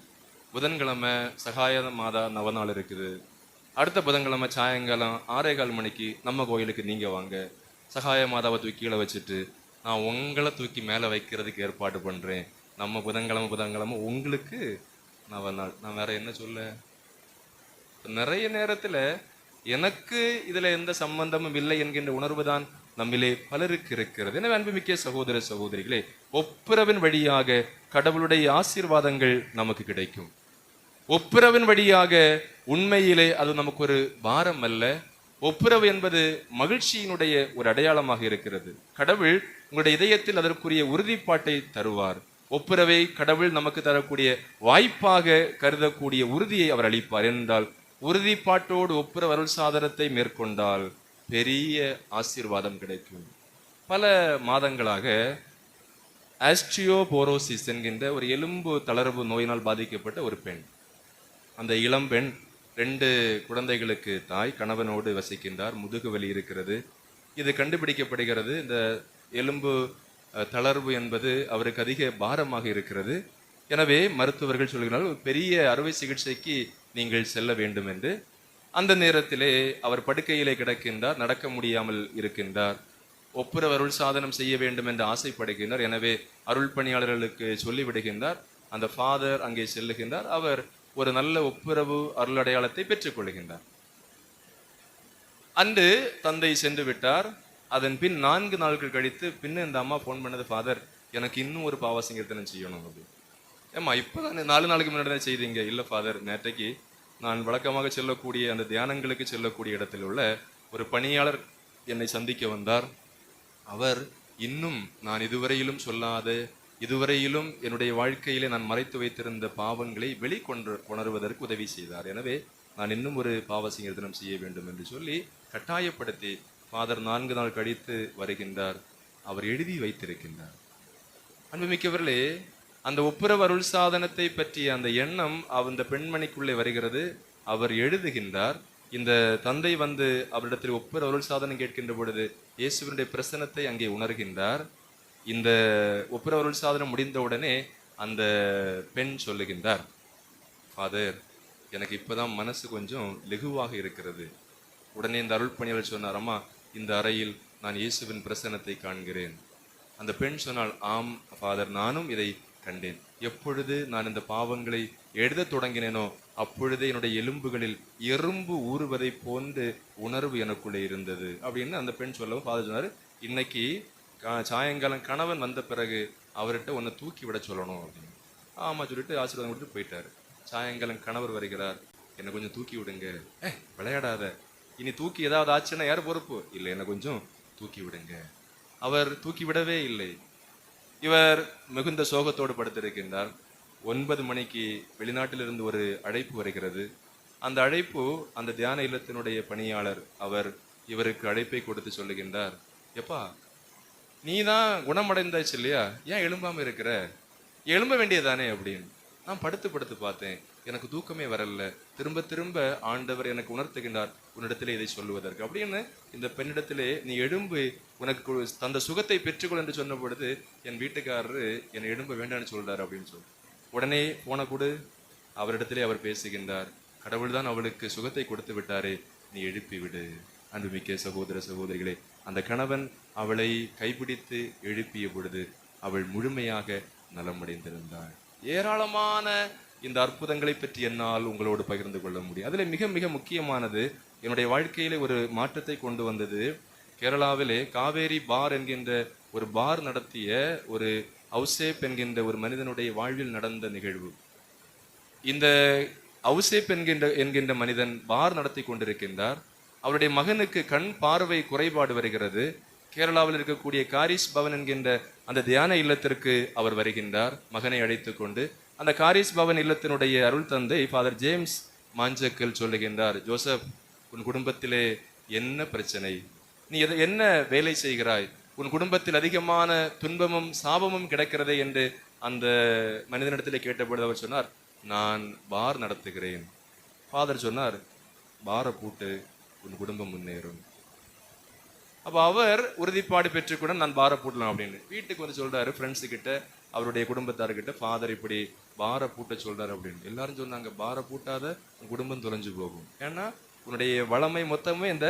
A: புதன்கிழமை சகாய மாதா நவநாள் இருக்குது, அடுத்த புதன்கிழமை சாயங்காலம் 6:15 மணிக்கு நம்ம கோயிலுக்கு நீங்க வாங்க, சகாய மாதாவை தூக்கி கீழே வச்சுட்டு நான் உங்களை தூக்கி மேலே வைக்கிறதுக்கு ஏற்பாடு பண்றேன். நம்ம புதன்கிழமை உங்களுக்கு நவநாள். நான் வேற என்ன சொல்ல? நிறைய நேரத்துல எனக்கு இதுல எந்த சம்பந்தமும் இல்லை என்கின்ற உணர்வுதான் நம்மிலே பலருக்கு இருக்கிறது. எனவே அன்புமிக்க சகோதர சகோதரிகளே, ஒப்புரவின் வழியாக கடவுளுடைய ஆசீர்வாதங்கள் நமக்கு கிடைக்கும். ஒப்புரவின் வழியாக உண்மையிலே அது நமக்கு ஒரு பாரம் அல்ல. ஒப்புரவு என்பது மகிழ்ச்சியினுடைய ஒரு அடையாளமாக இருக்கிறது. கடவுள் உங்களுடைய இதயத்தில் அதற்குரிய உறுதிப்பாட்டை தருவார். ஒப்புரவை கடவுள் நமக்கு தரக்கூடிய வாய்ப்பாக கருதக்கூடிய உறுதியை அவர் அளிப்பார். என்றால் உறுதிப்பாட்டோடு ஒப்புரவு அருள் சாதனத்தை மேற்கொண்டால் பெரிய ஆசீர்வாதம் கிடைக்கும். பல மாதங்களாக ஆஸ்ட்ரியோபோரோசிஸ் என்கின்ற ஒரு எலும்பு தளர்வு நோயினால் பாதிக்கப்பட்ட ஒரு பெண். அந்த இளம் பெண் 2 குழந்தைகளுக்கு தாய், கணவனோடு வசிக்கின்றார். முதுகு வலி இருக்கிறது. இது கண்டுபிடிக்கப்படுகிறது. இந்த எலும்பு தளர்வு என்பது அவருக்கு அதிக பாரமாக இருக்கிறது. எனவே மருத்துவர்கள் சொல்கிறார்கள், ஒரு பெரிய அறுவை சிகிச்சைக்கு நீங்கள் செல்ல வேண்டும் என்று. அந்த நேரத்திலே அவர் படுக்கையிலே கிடக்கின்றார், நடக்க முடியாமல் இருக்கின்றார். ஒப்புரவு அருள் சாதனம் செய்ய வேண்டும் என்று ஆசைப்படுகின்றார். எனவே அருள் பணியாளர்களுக்கு சொல்லிவிடுகின்றார். அந்த ஃபாதர் அங்கே செல்லுகின்றார். அவர் ஒரு நல்ல ஒப்புரவு அருள் அடையாளத்தை பெற்றுக் கொள்கின்றார். அன்று தந்தை சென்று விட்டார். அதன் பின் 4 நாட்கள் கழித்து பின்ன இந்த அம்மா போன் பண்ணது, ஃபாதர் எனக்கு இன்னும் ஒரு பாவ சங்கீர்த்தனம் செய்யணும் அப்படி. ஏம்மா இப்போதான் 4 நாளுக்கு முன்னாடி தான் செய்தீங்க? இல்லை ஃபாதர், நேற்றைக்கு நான் வழக்கமாக செல்லக்கூடிய அந்த தியானங்களுக்கு செல்லக்கூடிய இடத்தில் உள்ள ஒரு பணியாளர் என்னை சந்திக்க வந்தார். அவர் இன்னும் நான் இதுவரையிலும் சொல்லாத, இதுவரையிலும் என்னுடைய வாழ்க்கையிலே நான் மறைத்து வைத்திருந்த பாவங்களை வெளிக்கொணர்வதற்கு உதவி செய்தார். எனவே நான் இன்னும் ஒரு பாவ சங்கீர்த்தனம் செய்ய வேண்டும் என்று சொல்லி கட்டாயப்படுத்தி ஃபாதர் 4 நாள் கழித்து வருகின்றார். அவர் எழுதி வைத்திருக்கின்றார். அன்புமிக்கவர்களே, அந்த ஒப்புரவு அருள் சாதனத்தை பற்றிய அந்த எண்ணம் அந்த பெண்மணிக்குள்ளே வருகிறது. அவர் எழுதுகின்றார். இந்த தந்தை வந்து அவரிடத்தில் ஒப்புரவு அருள் சாதனம் கேட்கின்ற பொழுது இயேசுவினுடைய பிரசன்னத்தை அங்கே உணர்கின்றார். இந்த ஒப்புரவு அருள் சாதனம் முடிந்த உடனே அந்த பெண் சொல்லுகின்றார், ஃபாதர் எனக்கு இப்பதான் மனசு கொஞ்சம் லெகுவாக இருக்கிறது. உடனே இந்த அருள் பணியாளர் சொன்னார், அம்மா இந்த அறையில் நான் இயேசுவின் பிரசன்னத்தை காண்கிறேன். அந்த பெண் சொன்னால், ஆம் ஃபாதர், நானும் இதை கண்டேன். எப்பொழுது நான் இந்த பாவங்களை எழுத தொடங்கினேனோ அப்பொழுதே என்னுடைய எலும்புகளில் எறும்பு ஊறுவதை போன்று உணர்வு எனக்குள்ளே இருந்தது அப்படின்னு அந்த பெண் சொல்லவும் ஃபாதர் சொன்னார், இன்னைக்கு சாயங்காலம் கணவன் வந்த பிறகு அவர்கிட்ட ஒன்று தூக்கி விட சொல்லணும் அப்படின்னு. ஆமாம் சொல்லிட்டு ஆசீர்வாதம் கொடுத்து போயிட்டாரு. சாயங்காலம் கணவர் வருகிறார், என்னை கொஞ்சம் தூக்கி விடுங்க. விளையாடாத, இனி தூக்கி ஏதாவது ஆச்சுன்னா யார் பொறுப்பு? இல்லை, என்னை கொஞ்சம் தூக்கி விடுங்க. அவர் தூக்கி விடவே இல்லை. இவர் மிகுந்த சோகத்தோடு படுத்திருக்கின்றார். 9 மணிக்கு வெளிநாட்டிலிருந்து ஒரு அழைப்பு வருகிறது. அந்த அழைப்பு அந்த தியான இல்லத்தினுடைய பணியாளர் அவர் இவருக்கு அழைப்பை கொடுத்து சொல்லுகின்றார், எப்பா நீ தான் குணமடைந்தாச்சு இல்லையா, ஏன் எழும்பாம இருக்கிற? எழும்ப வேண்டியதானே அப்படின்னு. நான் படுத்து பார்த்தேன், எனக்கு தூக்கமே வரல. திரும்ப திரும்ப ஆண்டவர் எனக்கு உணர்த்துகின்றார் உன்னிடத்திலே இதை சொல்லுவதற்கு அப்படின்னு. இந்த பெண்ணிடத்திலே நீ எழும்பு, உனக்கு தந்த சுகத்தை பெற்றுக்கொள் என்று சொன்ன பொழுது என் வீட்டுக்காரரு என்னை எழும்ப வேண்டாம்னு சொல்றாரு அப்படின்னு சொல்லி உடனே போன கொடு. அவரிடத்திலே அவர் பேசுகின்றார், கடவுள் தான் அவளுக்கு சுகத்தை கொடுத்து விட்டாரே, நீ எழுப்பி விடு. அன்புமிக்க சகோதர சகோதரிகளே, அந்த கணவன் அவளை கைப்பிடித்து எழுப்பிய பொழுது அவள் முழுமையாக நலமடைந்திருந்தாள். ஏராளமான இந்த அற்புதங்களை பற்றி என்னால் உங்களோடு பகிர்ந்து கொள்ள முடியும். அதில் மிக மிக முக்கியமானது, என்னுடைய வாழ்க்கையிலே ஒரு மாற்றத்தை கொண்டு வந்தது. கேரளாவிலே காவேரி பார் என்கின்ற ஒரு பார் நடத்திய ஒரு அவுசேப் என்கின்ற ஒரு மனிதனுடைய வாழ்வில் நடந்த நிகழ்வு. இந்த அவுசேப் என்கின்ற மனிதன் பார் நடத்தி கொண்டிருக்கின்றார். அவருடைய மகனுக்கு கண் பார்வை குறைபாடு வருகிறது. கேரளாவில் இருக்கக்கூடிய காரிஸ் பவன் என்கின்ற அந்த தியான இல்லத்திற்கு அவர் வருகின்றார் மகனை அழைத்து கொண்டு. அந்த காரிஸ் பவன் இல்லத்தினுடைய அருள் தந்தை ஃபாதர் ஜேம்ஸ் மாஞ்சக்கல் சொல்லுகின்றார், ஜோசப், உன் குடும்பத்திலே என்ன பிரச்சனை? நீ என்ன வேலை செய்கிறாய்? உன் குடும்பத்தில் அதிகமான துன்பமும் சாபமும் கிடக்கிறதே என்று அந்த மனிதனிடத்திலே கேட்டபொழுது அவர் சொன்னார், நான் பார் நடத்துகிறேன். ஃபாதர் சொன்னார், பாரை பூட்டு, உன் குடும்பம் முன்னேறும். அப்போ அவர் உறுதிப்பாடு பெற்றுக்கூட நான் பாரை பூட்டலாம் அப்படின்னு வீட்டுக்கு வந்து சொல்றாரு. ஃப்ரெண்ட்ஸு கிட்ட, அவருடைய குடும்பத்தார்கிட்ட, ஃபாதர் இப்படி பாரை பூட்ட சொல்றாரு அப்படின்னு. எல்லாரும் சொன்னாங்க, பாரை பூட்டாத, உன் குடும்பம் தொலைஞ்சு போகும். ஏன்னா உன்னுடைய வளமை மொத்தமே இந்த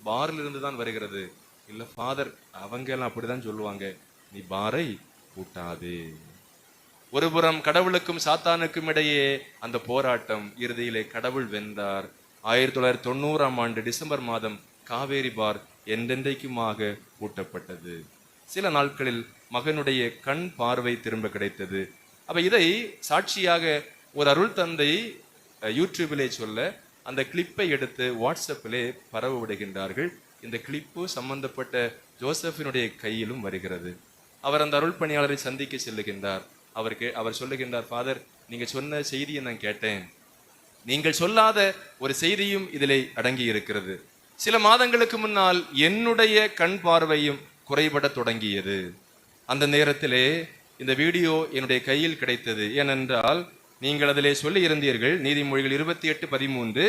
A: பாரில் இருந்து தான் வருகிறது. இல்லை ஃபாதர், அவங்க எல்லாம் அப்படிதான் சொல்லுவாங்க, நீ பாரை பூட்டாதே. ஒருபுறம் கடவுளுக்கும் சாத்தானுக்கும் இடையே அந்த போராட்டம். இறுதியிலே கடவுள் வென்றார். 1990ஆம் ஆண்டு டிசம்பர் மாதம் காவேரி பார் என்றென்றைக்குமாக பூட்டப்பட்டது. சில நாட்களில் மகனுடைய கண் பார்வை திரும்ப கிடைத்தது. அப்ப இதை சாட்சியாக ஒரு அருள் தந்தை யூடியூபிலே சொல்ல அந்த கிளிப்பை எடுத்து வாட்ஸ்அப்பிலே பரவ விடுகின்றார்கள். இந்த கிளிப்பு சம்பந்தப்பட்ட ஜோசப்பினுடைய கையிலும் வருகிறது. அவர் அந்த அருள் பணியாளரை சந்திக்க செல்லுகின்றார். அவர் சொல்லுகின்றார், ஃபாதர், நீங்க சொன்ன செய்தியை நான் கேட்டேன். நீங்கள் சொல்லாத ஒரு செய்தியும் இதிலே அடங்கி இருக்கிறது. சில மாதங்களுக்கு முன்னால் என்னுடைய கண் பார்வையும் குறைபட தொடங்கியது. அந்த நேரத்திலே இந்த வீடியோ என்னுடைய கையில் கிடைத்தது. ஏனென்றால் நீங்கள் அதிலே சொல்லி இருந்தீர்கள், நீதிமொழிகள் 28:13,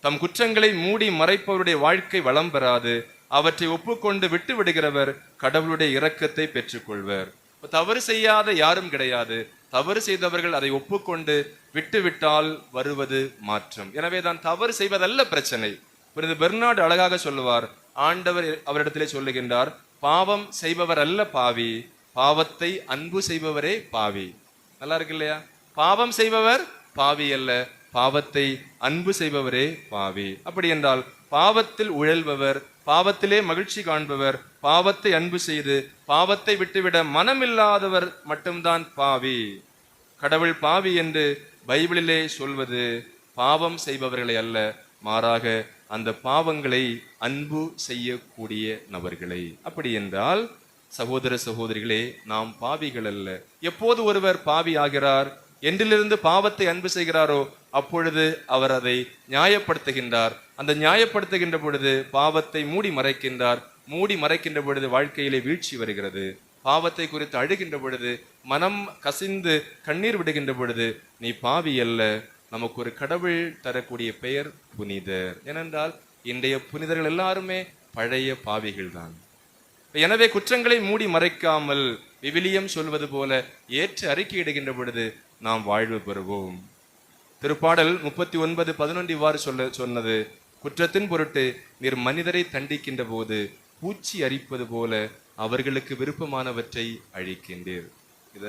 A: தம் குற்றங்களை மூடி மறைப்பவருடைய வாழ்க்கை வளம் பெறாது, அவற்றை ஒப்புக்கொண்டு விட்டு விடுகிறவர் கடவுளுடைய இரக்கத்தை பெற்றுக்கொள்வர். தவறு செய்யாத யாரும் கிடையாது. தவறு செய்தவர்கள் அதை ஒப்புக்கொண்டு விட்டுவிட்டால் வருவது மாற்றம். எனவே தான் தவறு செய்வதல்ல பிரச்சனை. புனித பெர்னார்டு அழகாக சொல்லுவார், ஆண்டவர் அவரிடத்திலே சொல்லுகின்றார், பாவம் செய்பவர் அல்ல பாவி, பாவத்தை அன்பு செய்பவரே பாவி. நல்லா இருக்கு இல்லையா? பாவம் செய்பவர் பாவி அல்ல, பாவத்தை அன்பு செய்பவரே பாவி. அப்படி என்றால் பாவத்தில் உழல்பவர், பாவத்திலே மகிழ்ச்சி காண்பவர், பாவத்தை அன்பு செய்து பாவத்தை விட்டுவிட மனமில்லாதவர் மட்டும்தான் பாவி. கடவுள் பாவி என்று பைபிளிலே சொல்வது பாவம் செய்பவர்களை அல்ல, மாறாக அந்த பாவங்களை அன்பு செய்யக்கூடிய நபர்களை. அப்படி என்றால் சகோதர சகோதரிகளே, நாம் பாவிகள் அல்ல. எப்போது ஒருவர் பாவி ஆகிறார், என்றிலிருந்து பாவத்தை அன்பு செய்கிறாரோ அப்பொழுது அவர் அதை நியாயப்படுத்துகின்றார். அந்த நியாயப்படுத்துகின்ற பொழுது பாவத்தை மூடி மறைக்கின்றார். மூடி மறைக்கின்ற பொழுது வாழ்க்கையிலே வீழ்ச்சி வருகிறது. பாவத்தை குறித்து அழுகின்ற பொழுது, மனம் கசிந்து கண்ணீர் விடுகின்ற பொழுது, நீ பாவி அல்ல, நமக்கு ஒரு கடவுள் தரக்கூடிய பெயர் புனிதர். ஏனென்றால் இன்றைய புனிதர்கள் எல்லாருமே பழைய பாவிகள் தான். எனவே குற்றங்களை மூடி மறைக்காமல் விவிலியம் சொல்வது போல ஏற்று அறிக்கையிடுகின்ற பொழுது நாம் வாழ்வு பெறுவோம். திருப்பாடல் 39:11 இவ்வாறு சொன்னது, குற்றத்தின் பொருட்டு நீர் மனிதரை தண்டிக்கின்ற போது பூச்சி அரிப்பது போல அவர்களுக்கு விருப்பமானவற்றை அழிக்கின்றீர். இத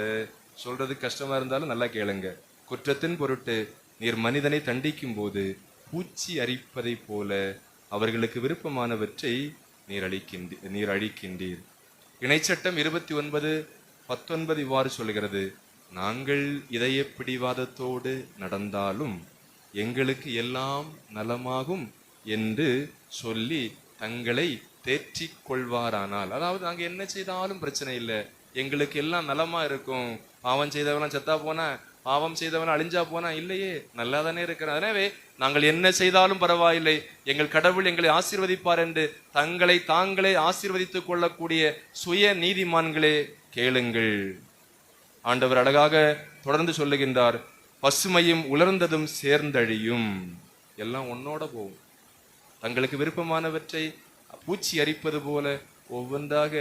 A: சொல்றது கஷ்டமா இருந்தாலும் நல்லா கேளுங்க. குற்றத்தின் பொருட்டு நீர் மனிதனை தண்டிக்கும் போது பூச்சி அரிப்பதை போல அவர்களுக்கு விருப்பமானவற்றை நீர் அழிக்கின்றீர். இணைச்சட்டம் 29:19 இவ்வாறு சொல்கிறது, நாங்கள் இதய பிடிவாதத்தோடு நடந்தாலும் எங்களுக்கு எல்லாம் நலமாகும் என்று சொல்லி தங்களை தேற்றிக் கொள்வாரானால், அதாவது நாங்க என்ன செய்தாலும் பிரச்சனை இல்லை, எங்களுக்கு எல்லாம் நலமா இருக்கும், பாவம் செய்தவெல்லாம் செத்தா போனா, பாவம் செய்தவன் அழிஞ்சா போனா, இல்லையே நல்லா தானே இருக்கிறான், எனவே நாங்கள் என்ன செய்தாலும் பரவாயில்லை, எங்கள் கடவுள் எங்களை ஆசீர்வதிப்பார் என்று தங்களை தாங்களே ஆசீர்வதித்துக் கொள்ளக்கூடிய சுய நீதிமான்களே கேளுங்கள். ஆண்டவர் அழகாக தொடர்ந்து சொல்லுகின்றார், பசுமையும் உலர்ந்ததும் சேர்ந்தழியும், எல்லாம் ஒன்னோட போகும். தங்களுக்கு விருப்பமானவற்றை பூச்சி அரிப்பது போல ஒவ்வொன்றாக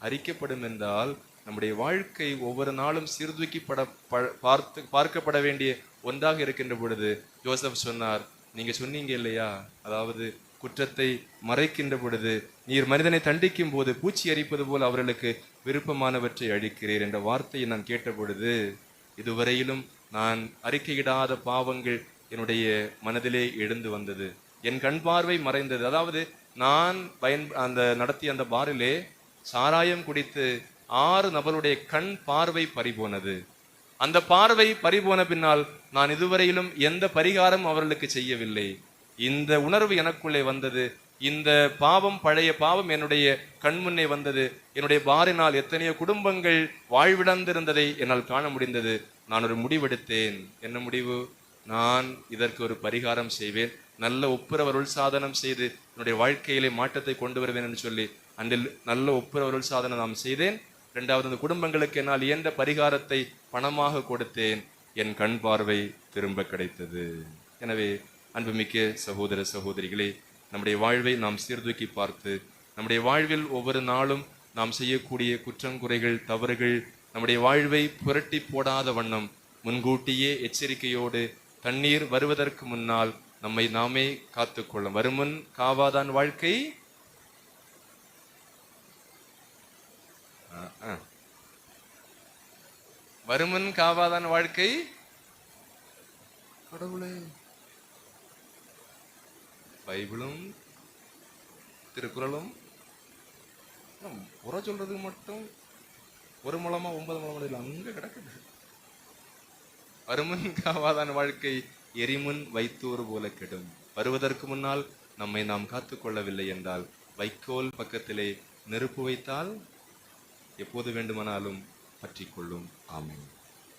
A: அரிக்கப்படும் என்றால் நம்முடைய வாழ்க்கை ஒவ்வொரு நாளும் சீர்தூக்கிப்பட பார்க்கப்பட வேண்டிய ஒன்றாக இருக்கின்ற பொழுது ஜோசப் சொன்னார், நீங்க சொன்னீங்க இல்லையா, அதாவது குற்றத்தை மறைக்கின்ற பொழுது நீர் மனிதனை தண்டிக்கும் போது பூச்சி அரிப்பது போல் அவர்களுக்கு விருப்பமானவற்றை அழிக்கிறீர் என்ற வார்த்தையை நான் கேட்ட பொழுது, இதுவரையிலும் நான் அறிக்கையிடாத பாவங்கள் என்னுடைய மனதிலே எழுந்து வந்தது, என் கண் பார்வை மறைந்தது. அதாவது நான் நடத்திய அந்த பாரிலே சாராயம் குடித்து 6 நபருடைய கண் பார்வை பறிபோனது. அந்த பார்வை பறிபோன பின்னால் நான் இதுவரையிலும் எந்த பரிகாரம் அவர்களுக்கு செய்யவில்லை. இந்த உணர்வு எனக்குள்ளே வந்தது, இந்த பாவம், பழைய பாவம் என்னுடைய கண்முன்னே வந்தது. என்னுடைய பாரினால் எத்தனையோ குடும்பங்கள் வாழ்விழந்திருந்ததை என்னால் காண முடிந்தது. நான் ஒரு முடிவெடுத்தேன். என்ன முடிவு? நான் இதற்கு ஒரு பரிகாரம் செய்வேன், நல்ல ஒப்புரவருள் சாதனம் செய்து என்னுடைய வாழ்க்கையிலே மாற்றத்தை கொண்டு வருவேன் என்று சொல்லி அன்றில் நல்ல ஒப்புரவருள் சாதனம் நாம் செய்தேன். 2வது, அந்த குடும்பங்களுக்கு என்னால் இயன்ற பரிகாரத்தை பணமாக கொடுத்தேன். என் கண் பார்வை திரும்ப கிடைத்தது. எனவே அன்புமிக்க சகோதர சகோதரிகளே, நம்முடைய வாழ்வை நாம் சீர்தூக்கி பார்த்து, நம்முடைய வாழ்வில் ஒவ்வொரு நாளும் நாம் செய்யக்கூடிய குற்றங்குறைகள், தவறுகள் நம்முடைய வாழ்வை புரட்டி போடாத வண்ணம் முன்கூட்டியே எச்சரிக்கையோடு தண்ணீர் வருவதற்கு முன்னால் நம்மை நாமே காத்துக்கொள்ளும். வருமுன் காவாதான் வாழ்க்கை, வருமுன் காவாதான் வாழ்க்கை. கடவுளே, பைபிளும் திருக்குறளும் புற சொல்றதுக்கு மட்டும் 1 முழமா 9 முழமா இல்லை, அங்க கிடக்குது. வருமுன் காவாதான் வாழ்க்கை எரிமுன் வைத்தோறு போல கெடும். வருவதற்கு முன்னால் நம்மை நாம் காத்துக்கொள்ளவில்லை என்றால் வைக்கோல் பக்கத்திலே நெருப்பு வைத்தால் எப்போது வேண்டுமானாலும் பற்றிக்கொள்ளும். ஆமென்.